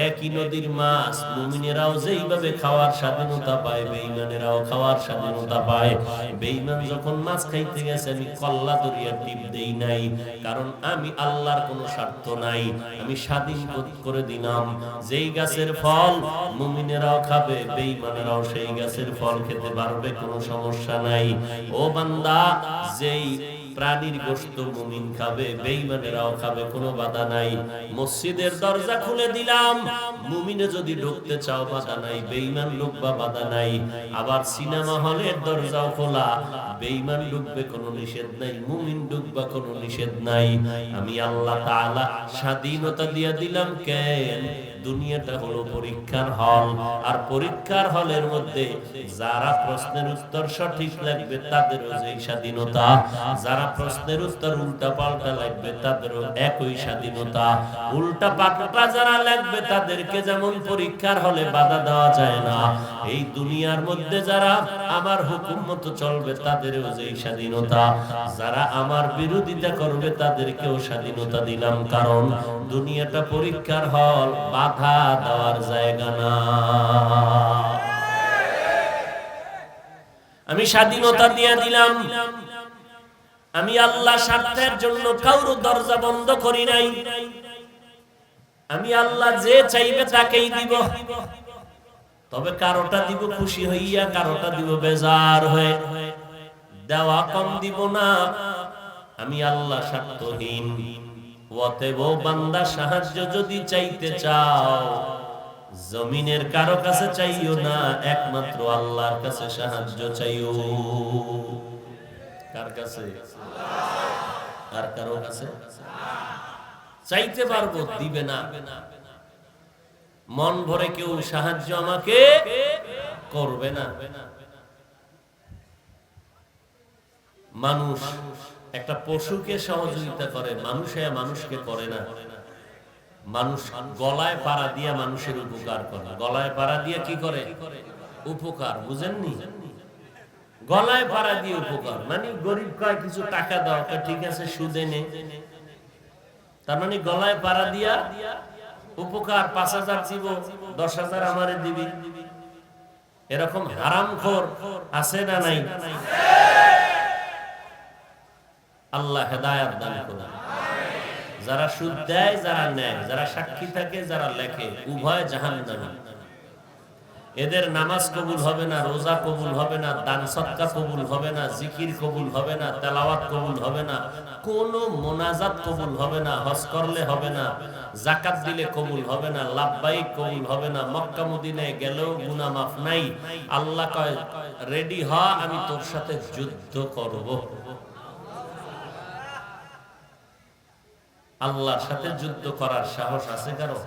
একই নদীর মাছ মুমিনেরাও যেইভাবে খাওয়ার স্বাধীনতা পায়, বেঈমানেরাও খাওয়ার স্বাধীনতা পায়। বেঈমান যখন মাছ খাইতে গেছে আমি কল্লা দরিয়া টিপ দেই নাই, কারণ আমি আল্লাহর কোনো স্বার্থ নাই। আমি স্বাধীন করে দিলাম, যেই গাছের ফল মুমিনেরাও খাবে, বেঈমানেরাও সেই গাছের ফল খেতে পারবে, কোনো সমস্যা নাই। ও বান্দা, যেই প্রাণীর গোশত মুমিন খাবে, বেঈমানেরাও খাবে, কোনো বাধা নাই। মসজিদের দরজা খুলে দিলাম, মুমিনে যদি ঢুকতে চাও বাধা নাই, বেঈমান ঢুকবা বাধা নাই। আবার সিনেমা হলের দরজাও খোলা, বেঈমান ঢুকবে, কোনো নিষেধ নাই, মুমিন ঢুকবা, কোনো নিষেধ নাই। আমি আল্লাহ তাআলা স্বাধীনতা দিয়ে দিলাম। কেন? দুনিয়াটা হলো পরীক্ষার হল, আর পরীক্ষার হলের মধ্যে যারা প্রশ্নের উত্তর সঠিক লাগবে তাদেরও যেই স্বাধীনতা, যারা প্রশ্নের উত্তর উল্টা পাল্টা লাগবে তাদেরও একই স্বাধীনতা। উল্টা পাল্টা যারা লাগবে তাদেরকে যেমন পরীক্ষার হলে বাধা দেওয়া যায় না, এই দুনিয়ার মধ্যে যারা আমার হুকুম মতো চলবে তাদেরও যেই স্বাধীনতা, যারা আমার বিরোধিতা করবে তাদেরকেও স্বাধীনতা দিলাম। কারণ দুনিয়াটা পরীক্ষার হল, বাধা দেওয়ার জায়গা না। আমি স্বাধীনতা দিয়ে দিলাম। আমি আল্লাহ স্বার্থের জন্য কারো দরজা বন্ধ করি নাই। আমি আল্লাহ যে চাইবে তাকেই দিব, তবে কারোটা দিব খুশি হইয়া, কারোটা দিব বেজার হয়ে। দেওয়া কম দিব না। আমি আল্লাহ স্বার্থহীন। অতএব বান্দা সাহায্য যদি চাইতে চাও জমিনের কারো কাছে চাইও না, একমাত্র আল্লাহর কাছে সাহায্য চাইও। কার কাছে? আর কারো কাছে চাইতে পারবো, দিবে না। মন ভরে কেউ সাহায্য আমাকে করবে না। মানুষ একটা পশুকে সহযোগিতা করে, মানুষকে করে না। মানুষ গলায় পাড়া দিয়ে মানুষের উপকার করে। গলায় পাড়া দিয়ে কি করে? উপকার। বুঝেননি? গলায় পাড়া দিয়ে উপকার মানে গরিব কয় কিছু টাকা দাও, ঠিক আছে সুদে নে, তার মানে গলায় পাড়া দিয়া উপকার। ৫,০০০ দিব, ১০,০০০ আমারে দিবি। এরকম হারামখোর আছে না নাই? আল্লাহ হেদায়েত দান করুন। যারা সুদ দেয়, যারা নেয়, যারা সাক্ষী থাকে, যারা লেখে, উভয় জাহান্নামী। এদের নামাজ কবুল হবে না, রোজা কবুল হবে না, দান সদকা কবুল হবে না, জিকির কবুল হবে না, তেলাওয়াত কবুল হবে না, কোনো মোনাজাত কবুল হবে না, হজ করলে হবে না, যাকাত দিলে কবুল হবে না, লাব্বাইক কবুল হবে না, মক্কা মদিনায় গেলেও গুনাহ মাফ নাই। আল্লাহ কয় রেডি হ, আমি তোর সাথে যুদ্ধ করব। আল্লাহর সাথে যুদ্ধ করার সাহস আছে কারো?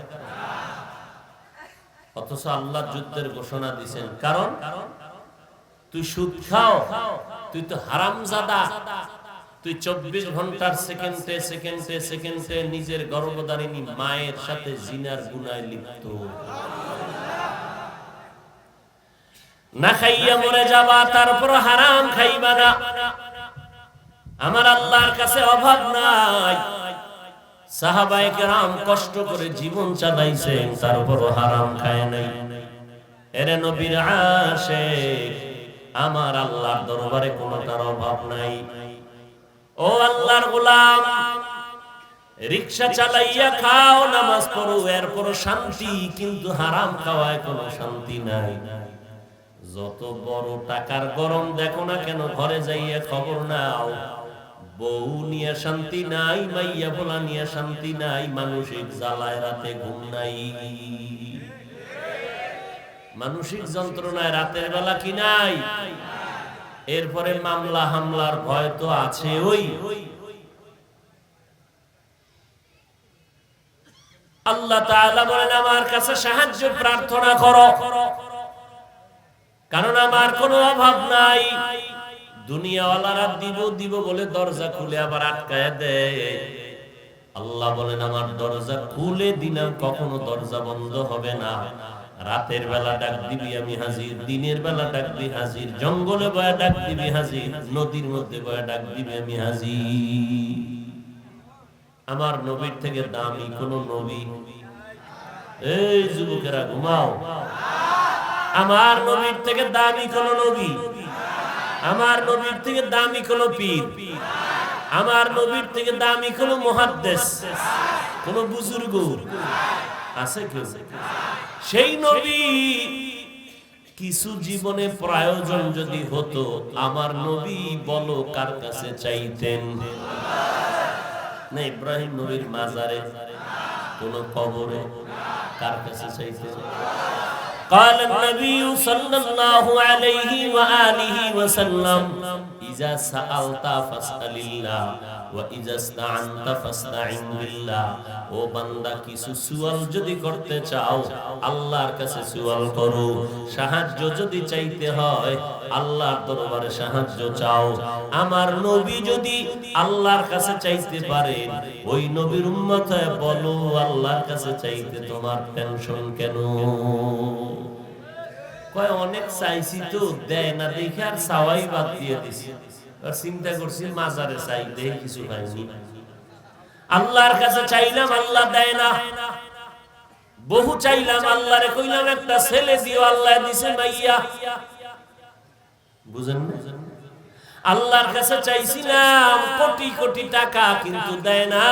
অথচ আল্লাহ যুদ্ধের ঘোষণা দিয়েছেন। কারণ তুই সুদ খাও, তুই তো হারামজাদা, তুই ২৪ ঘন্টার সেকেন্ডে সেকেন্ডে সেকেন্ডে নিজের গর্ভধারিণী মায়ের সাথে জিনার গুনায় লিপ্ত। না খাইয়া মরে যাবা, তারপর হারাম খাইবা না। আমার আল্লাহর কাছে অভাব নাই। সাহাবায়ে কেরাম কষ্ট করে জীবন চালাইছেন, তারপরও হারাম খায় নাই। এরে নবীর আশিক, আমার আল্লাহর দরবারে কোনো তার অভাব নাই। ও আল্লাহর গোলাম, রিকশা চালাইয়া খাও, নামাজ পড়ো, এরপরও শান্তি, কিন্তু হারাম খাওয়ায় কোনো শান্তি নাই। যত বড় টাকার গরম দেখো না কেন, ঘরে যাইয়া খবর নাও, বউ নিয়ে শান্তি নাই, মাইয়া বলা নিয়ে শান্তি নাই, মানসিক জ্বালায় রাতে ঘুম নাই, মানসিক যন্ত্রণায় রাতের বেলা কি নাই। এরপরে মামলা হামলার ভয় তো আছে। ওই আল্লাহ তাআলা বলেন আমার কাছে সাহায্য প্রার্থনা করো, কারণ আমার কোনো অভাব নাই। দুনিয়াওয়ালারা দিব দিব বলে দরজা খুলে আবার আটকায় দেয়। আল্লাহ বলেন আমার দরজা খুলে দিলাম, কখনো দরজা বন্ধ হবে না। রাতের বেলা ডাক দিবি আমি হাজির, দিনের বেলা ডাক দিবি হাজির, জঙ্গলে বয়া ডাক দিবি হাজির, নদীর মধ্যে বয়া ডাক দিবি আমি হাজির। আমার নবীর থেকে দামি কোন নবী? এই যুবকেরা ঘুমাও, আমার নবীর থেকে দামি কোন নবী? আমার নবীর থেকে দামি কোন পীর? আমার নবীর থেকে দামি কোন মুহাদ্দিস, কোন বুজুর্গ আছে কেউ? সেই নবী কিছু জীবনে প্রয়োজন যদি হতো, আমার নবী বলো কার কাছে চাইতেন? না ইব্রাহিম নবীর মাজারে, কোন কবরে, কার কাছে চাইতেন? قال النبي صلى الله عليه وآله وسلم إذا سألت فاسأل الله وإذا استعنت فاستعن بالله। ও বান্দা, কিছু সুয়াল যদি করতে চাও আল্লাহর কাছে সুয়াল করো, সাহায্য যদি চাইতে হয় আল্লাহর দরবারে সাহায্য চাও। আমার নবী যদি আল্লাহর কাছে চাইতে পারেন, ওই নবীর উম্মত হয়ে বলো আল্লাহর কাছে চাইতে তোমার টেনশন কেন? কয় অনেক চাইছি তো দেয় না দেখে আর চাওয়াই বাদ দিয়ে দিছি, আর চিন্তা করছি মাজারে চাই দেই কিছু পাইনি। আল্লাহর কাছে চাইলাম আল্লাহ দেয় না, বহু চাইলাম আল্লাহরে কইলাম একটা ছেলে দিও, আল্লাহ দিছে মাইয়া। বুঝেন না? আল্লাহর কাছে চাইছিলাম কোটি কোটি টাকা, কিন্তু দেয় না।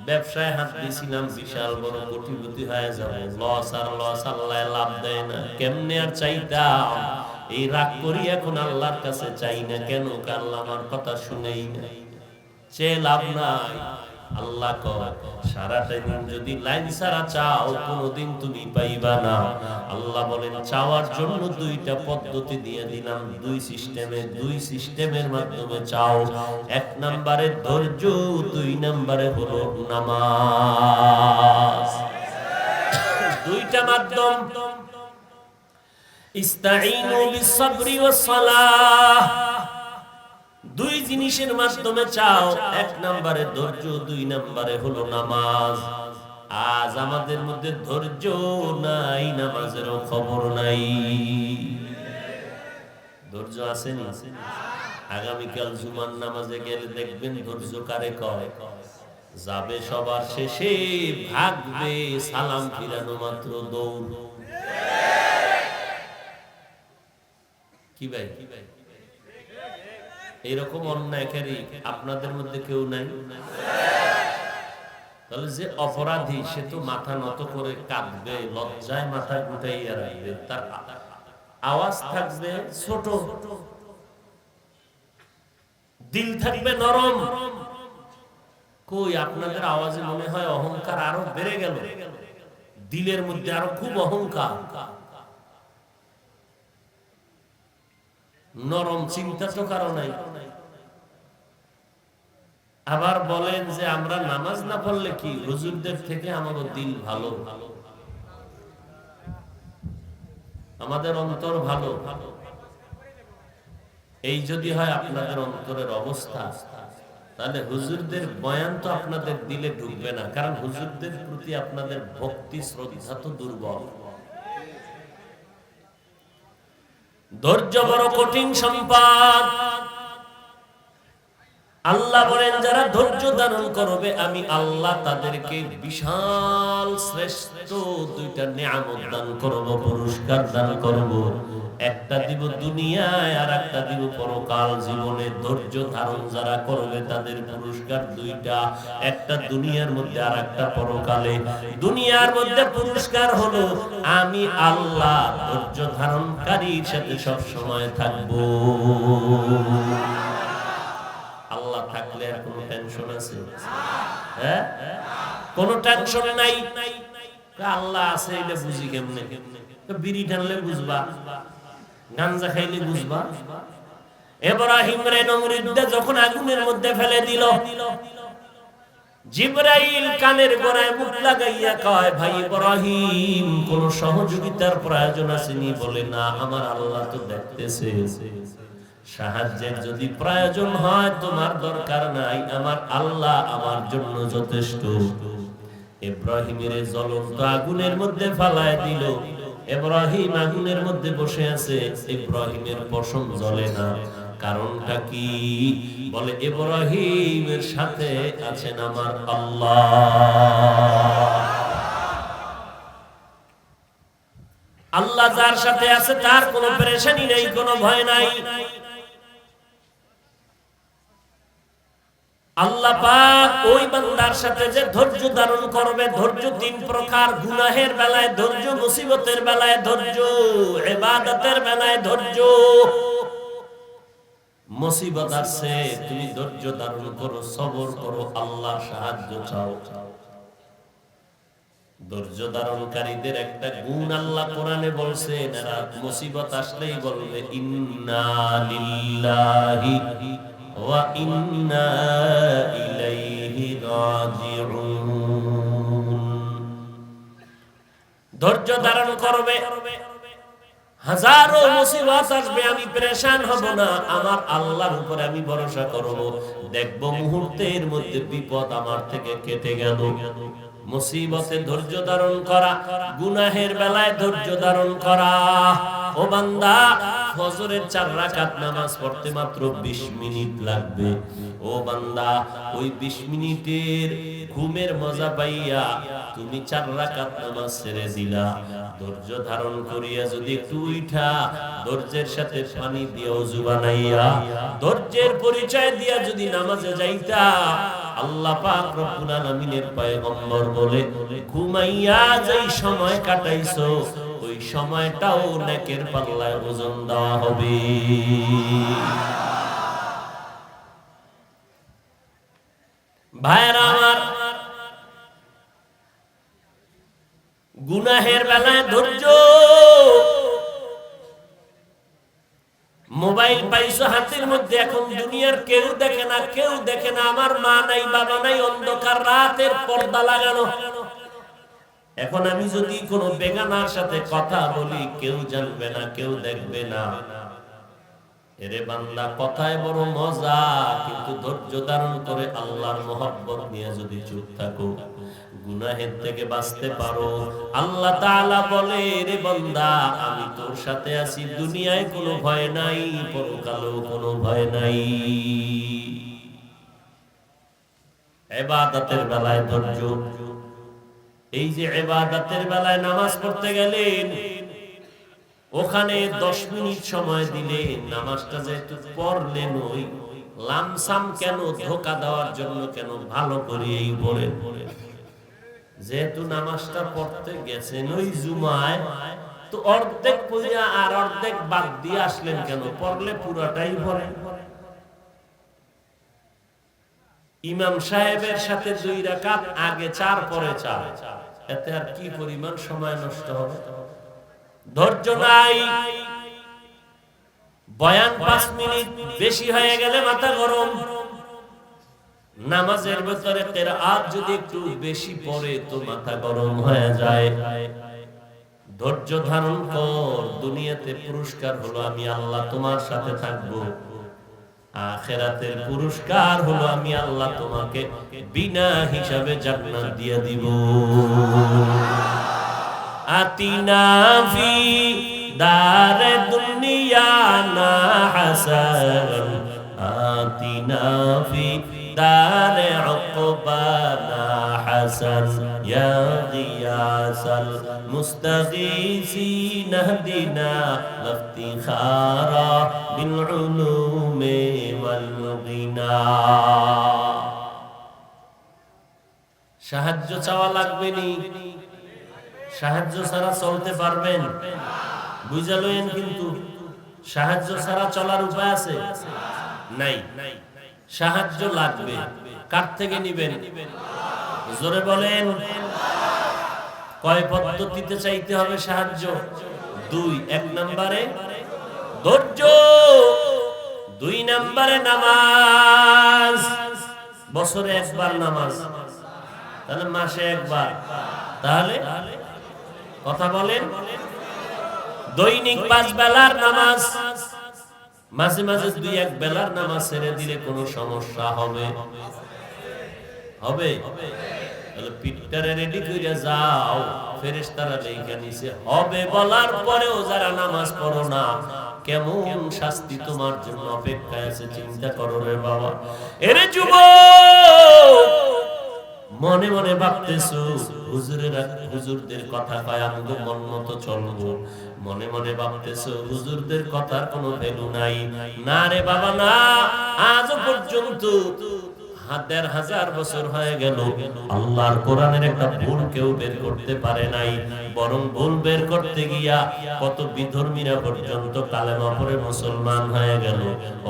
ব্যবসায় হাত দিয়েছিলাম বিশাল বড় কোটিপতি হয়ে যাবে, লস আর লস, আল্লাহ লাভ দেয় না। কেমনে আর চাইতাম? এই রাগ করি এখন আল্লাহর কাছে চাই না কেন? আল্লাহ আমার কথা শুনেই না, চেয়ে লাভ নাই। আল্লাহ কয় সারাটা দিন যদি লাইন ছাড়া চাও কোনোদিন তুমি পাইবা না। আল্লাহ বলেন চাওয়ার জন্য দুইটা পদ্ধতি দিয়ে দিলাম, দুই সিস্টেমের মাধ্যমে চাও। এক নম্বরে ধৈর্য, দুই নম্বরে হলো নামাজ। দুইটা মাধ্যম। ইস্তাঈনু বিস-সাবরি ওয়াস-সালাহ, দুই জিনিসের মাধ্যমে চাও। এক নম্বরে ধৈর্য, দুই নম্বরে হলো নামাজ। আজ আমাদের মধ্যে ধৈর্য নাই, নামাজেরও খবর নাই। ধৈর্য আছে না? আগামীকাল জুমার নামাজে গেলে দেখবেন ধৈর্য কারে কয়। যাবে সবার শেষে, ভাগবে সালাম ফিরানো মাত্র দৌড়। কি ভাই, এইরকম অন্যায়কারী আপনাদের মধ্যে কেউ নাই? তাহলে যে অপরাধী সে তো মাথা নত করে কাঁদবে, লজ্জায় মাথা গুটাইয়া রাখবে, তার আওয়াজ থাকবে ছোট, দিল থাকবে নরম। কই আপনাদের আওয়াজে মনে হয় অহংকার আরো বেড়ে গেল, দিলের মধ্যে আরো খুব অহংকার, নরম চিন্তা তো কারো নাই। আবার বলেন যে আমরা নামাজ না পড়লে কি হুজুরদের থেকে আমাদের দিল ভালো, আমাদের অন্তর ভালো। এই যদি হয় আপনাদের অন্তরের অবস্থা, তাহলে হুজুরদের বয়ান তো আপনাদের দিলে ঢুকবে না, কারণ হুজুরদের প্রতি আপনাদের ভক্তি শ্রদ্ধা তো দুর্বল। ধৈর্য বড় কঠিন সম্পদ। আল্লাহ বলেন যারা ধৈর্য ধারণ করবে আমি আল্লাহ তাদেরকে বিশাল শ্রেষ্ঠ দুইটা নিয়ামত দান করব, পুরস্কার দান করব। একটা দিব দুনিয়ায় আর একটা দিব পরকাল জীবনে। ধৈর্য ধারণ যারা করবে তাদের পুরস্কার দুইটা, একটা দুনিয়ার মধ্যে আর একটা পরকালে। দুনিয়ার মধ্যে পুরস্কার হলো আমি আল্লাহ ধৈর্য ধারণকারীর সাথে সব সময় থাকবো। আল্লাহ থাকলে আর কোনো টেনশন আছে? হ্যাঁ, কোনো টেনশন নাই। আল্লাহ আছে এটা বুঝি কেমনে? বিড়ি টানলে বুঝবা, গাঞ্জা খাইলে বুঝবা। ইব্রাহিম রে নমরুদ যখন আগুনের মধ্যে ফেলে দিল, জিবরাইল কানের গোড়ায় মুখ লাগাইয়া কয় ভাই ইব্রাহিম কোন সহযোগিতার প্রয়োজন আসেনি? বলে না, আমার আল্লাহ তো দেখতেছে। সাহায্যের যদি প্রয়োজন হয় তোমার দরকার নাই, আমার আল্লাহ আমার জন্য যথেষ্ট। ইব্রাহিমের জ্বলন্ত আগুনের মধ্যে ফালায় দিল। ইব্রাহিম আগুনের মধ্যে বসে আছে, ইব্রাহিমের পশম জ্বলে না। কারণটা কি? বলে ইব্রাহিমের সাথে আছেন আমার আল্লাহ। আল্লাহ যার সাথে আছে তার কোনো পেরেশানি নেই, কোনো ভয় নাই। আল্লাহ পাক ওই বান্দার সাথে যে ধৈর্য ধারণ করবে, ধৈর্য তিন প্রকার। গুনাহের বেলায় ধৈর্য, মুসিবতের বেলায় ধৈর্য, ইবাদতের বেলায় ধৈর্য। মুসিবত আসছে তুমি ধৈর্য ধারণ করো, সবর করো, আল্লাহর সাহায্য চাও। ধৈর্য ধারণকারীদের একটা গুণ আল্লাহ কোরআনে বলছেন, এরা মুসিবত আসলেই বলবে ইন্না লিল্লাহি ওয়া ইন্না ইলাইহি রাজিউন। ধৈর্য ধারণ করবে, হাজারো মুসিবত আসবে, আমি পেরেশান হব না, আমার আল্লাহর উপরে আমি ভরসা করব। দেখব মুহূর্তের মধ্যে বিপদ আমার থেকে কেটে গেল। মুসিবতে ধৈর্য ধারণ করা, গুনাহের বেলায় ধৈর্য ধারণ করা। ও বান্দা, ফজরের 4 রাকাত নামাজ পড়তে মাত্র 20 মিনিট লাগবে। ও বান্দা, ওই 20 মিনিটের ঘুমের মজা পাইয়া তুমি 4 রাকাত নামাজ ছেড়ে দিলা। ধৈর্য ধারণ করিয়া যদি একটু উঠা, ধৈর্যের সাথে পানি দিয়ে ওযু বানাইয়া, ধৈর্যের পরিচয় দিয়া যদি নামাজে যাইতা, আল্লাহ পাক রব্বুল আলামিনের পয়গম্বর বলে ঘুমাইয়া যেই সময় কাটাইছো ওই সময়টাও নেকের পাল্লায় ওজন দেওয়া হবে। ভাইরা আমার, গুনাহের বেলায় ধৈর্য। মোবাইল পাইছো হাতের মধ্যে, এখন দুনিয়ার কেউ দেখে না, কেউ দেখে না, আমার মা নাই বাবা নাই, অন্ধকার রাতের পর্দা লাগানো। এখন আমি যদি কোনো বেগানার সাথে কথা বলি, কেউ জানবে না, কেউ দেখবে না। এরে বান্দা, কথায় বড় মজা, কিন্তু ধৈর্য ধারণ করে আল্লাহর মহব্বত নিয়ে যদি চুপ থাকো, গুনাহের থেকে বাঁচতে পারো। আল্লাহ তাআলা বলে, রে বান্দা, আমি তোর সাথে আছি, দুনিয়ায় কোনো ভয় নাই, পরকালেও কোনো ভয় নাই। ইবাদতের বেলায় ধৈর্য। এই যে ইবাদতের বেলায় নামাজ পড়তে গেলেন, ওখানে 10 মিনিট সময় দিলে নামাজটা যেহেতু পড়লেন, ওই লামসাম কেন, ধোঁকা দেওয়ার জন্য কেন, ভালো করে এই পড়ে যেহেতু নামাজটা পড়তে গেছেন ওই জুমায়, তো অর্ধেক পড়িয়া আর অর্ধেক বাদ দিয়ে আসলেন কেন? পড়লে পুরাটাই পড়েন। ইমাম সাহেবের সাথে 2 রাকাত আগে 4 পরে 4, এতে আর কি পরিমাণ সময় নষ্ট হবে? ধৈর্য নাই। বয়ান 5 মিনিট বেশি হয়ে গেলে মাথা গরম। নামাজের ভিতরে কিরাআত যদি একটু বেশি পড়ে তো মাথা গরম হয়ে যায়। ধৈর্য ধারণ কর, দুনিয়াতে পুরস্কার হলো আমি আল্লাহ তোমার সাথে থাকবো, আখিরাতের পুরস্কার হলো আমি আল্লাহ তোমাকে বিনা হিসাবে জান্নাত দিয়ে দিব। আতিনা ফি দারে দুনিয়া না হাসান, আতিনা ফি দারে উকবা না হাসান, ইয়া গিয়াসাল মুস্তাগীসিন ইহদিনা ইফতিখারা বিল উলুমি ওয়াল গিনা। সাহায্য চাওয়া লাগবে নি, সাহায্য ছাড়া চলতে পারবেন? বুঝা লইেন, কিন্তু সাহায্য ছাড়া চলার উপায় আছে? নাই। সাহায্য লাগবে। কার থেকে নিবেন? জোরে বলেন। কয় পদ্ধতিতে চাইতে হবে সাহায্য? 2। 1 নম্বরে ধৈর্য, 2 নম্বরে নামাজ। বছরে একবার নামাজ, তাহলে মাসে একবার, তাহলে কথা বলেন। দৈনিক 5 বেলার নামাজ, মাঝে মাঝে 2-1 বেলার নামাজ ছেড়ে দিলে কোনো সমস্যা হবে? হবে? তাহলে পিঠটারে রেডি করে যাও, ফেরেশতারা লেখা নিছে। হবে বলার পরেও যারা নামাজ পড়ো না, কেমন শাস্তি তোমার জন্য অপেক্ষায় আছে চিন্তা করো রে বাবা। এরে যুবক, মনে মনে ভাবতেছো হুজুরদের কথা কয় আমি তো মন মতো চলবো, মনে মনে ভাবতেছো হুজুরদের কথার কোনো ভ্যালু নাই। না রে বাবা না, আজ পর্যন্ত 1500 বছর হয়ে গেল আল্লাহর কোরআনের একটা ভুল কেউ বের করতে পারে নাই, বরং ভুল বের করতে গিয়া কত বিধর্মীরা পর্যন্ত কালেমা পড়ে মুসলমান হয়ে গেল।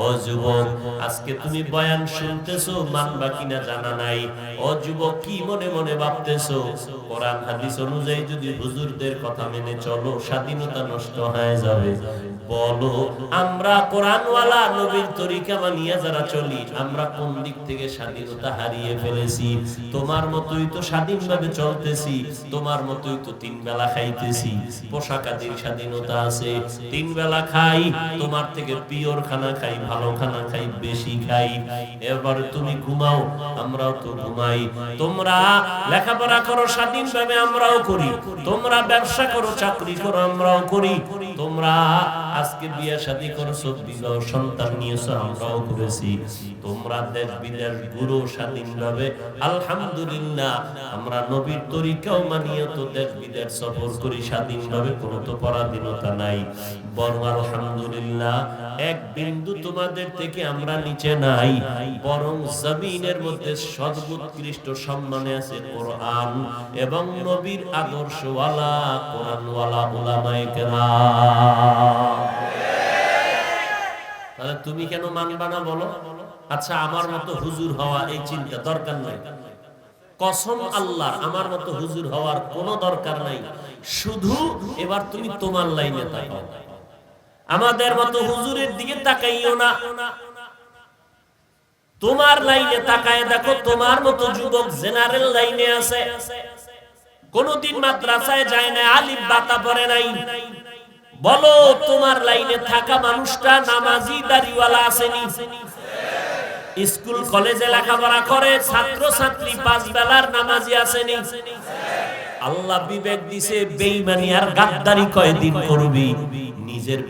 ও যুবক, আজকে তুমি বয়ান শুনতেছো, মানবা কিনা জানা নাই। ও যুবক, কি মনে মনে ভাবতেছো কোরআন হাদিস অনুযায়ী যদি হুজুরদের কথা মেনে চলো স্বাধীনতা নষ্ট হয়ে যাবে? বলো, আমরা কোরআনওয়ালা নবীর তরিকা মানিয়ে যারা চলি, আমরা কোন দিক থেকে স্বাধীনতা হারিয়ে ফেলেছি? তোমার মতোই তো স্বাধীনভাবে চলতেছি, তোমার মতোই তো 3 বেলা খাইতেছি। পোশাক আদির স্বাধীনতা আছে, 3 বেলা খাই, তোমার থেকে পিওর খানা খাই, ভালো খানা খাই, বেশি খাই। এবার তুমি ঘুমাও, আমরাও তো ঘুমাই। তোমরা লেখাপড়া করো স্বাধীনভাবে, আমরাও করি। তোমরা ব্যবসা করো, চাকরি করো, আমরাও করি। তোমরা আজকে বিয়ে শাদী করছো, বিবাহ সন্তান নিয়েছো, আমরাও করেছি। তোমরা দেশ বিদেশ ঘুরো স্বাধীনভাবে, আলহামদুলিল্লাহ। আমরা নবীর তরিকাও মানিয়ে তো দেশ বিদেশ সফর করি স্বাধীনভাবে, কোনো তো পরাধীনতা নাই। বরং আলহামদুলিল্লাহ, এক বিন্দু তোমাদের থেকে আমরা নিচে নাই, বরং জমিনের মধ্যে সর্বোৎকৃষ্ট সম্মানে আছে কোরআন এবং নবীর আদর্শওয়ালা কোরআনওয়ালা উলামায়ে কেরাম। তাহলে তুমি কেন মানবা না বলো? আচ্ছা, আমার মতো হুজুর হওয়া এই চিন্তা দরকার নাই। কসম আল্লাহর, আমার মতো হুজুর হওয়ার কোনো দরকার নাই। শুধু এবার তুমি তোমার লাইনে তাকাও, আমাদের মতো হুজুরের দিকে তাকাইও না। তোমার লাইনে তাকায় দেখো, তোমার মতো যুবক জেনারেল লাইনে আছে, কোনদিন মাদ্রাসায় যায় না, আলিফ বাতা পড়ে নাই। বলো তোমার লাইনে থাকা মানুষটা নামাজি দাড়িওয়ালা আসেনি? স্কুল কলেজে লেখাপড়া করে, ছাত্র ছাত্রী 5 বেলার নামাজি আসেনি? আল্লাহ বিবেক দিছে, বেঈমানি আর গাদ্দারি কয়দিন করবি? নিজের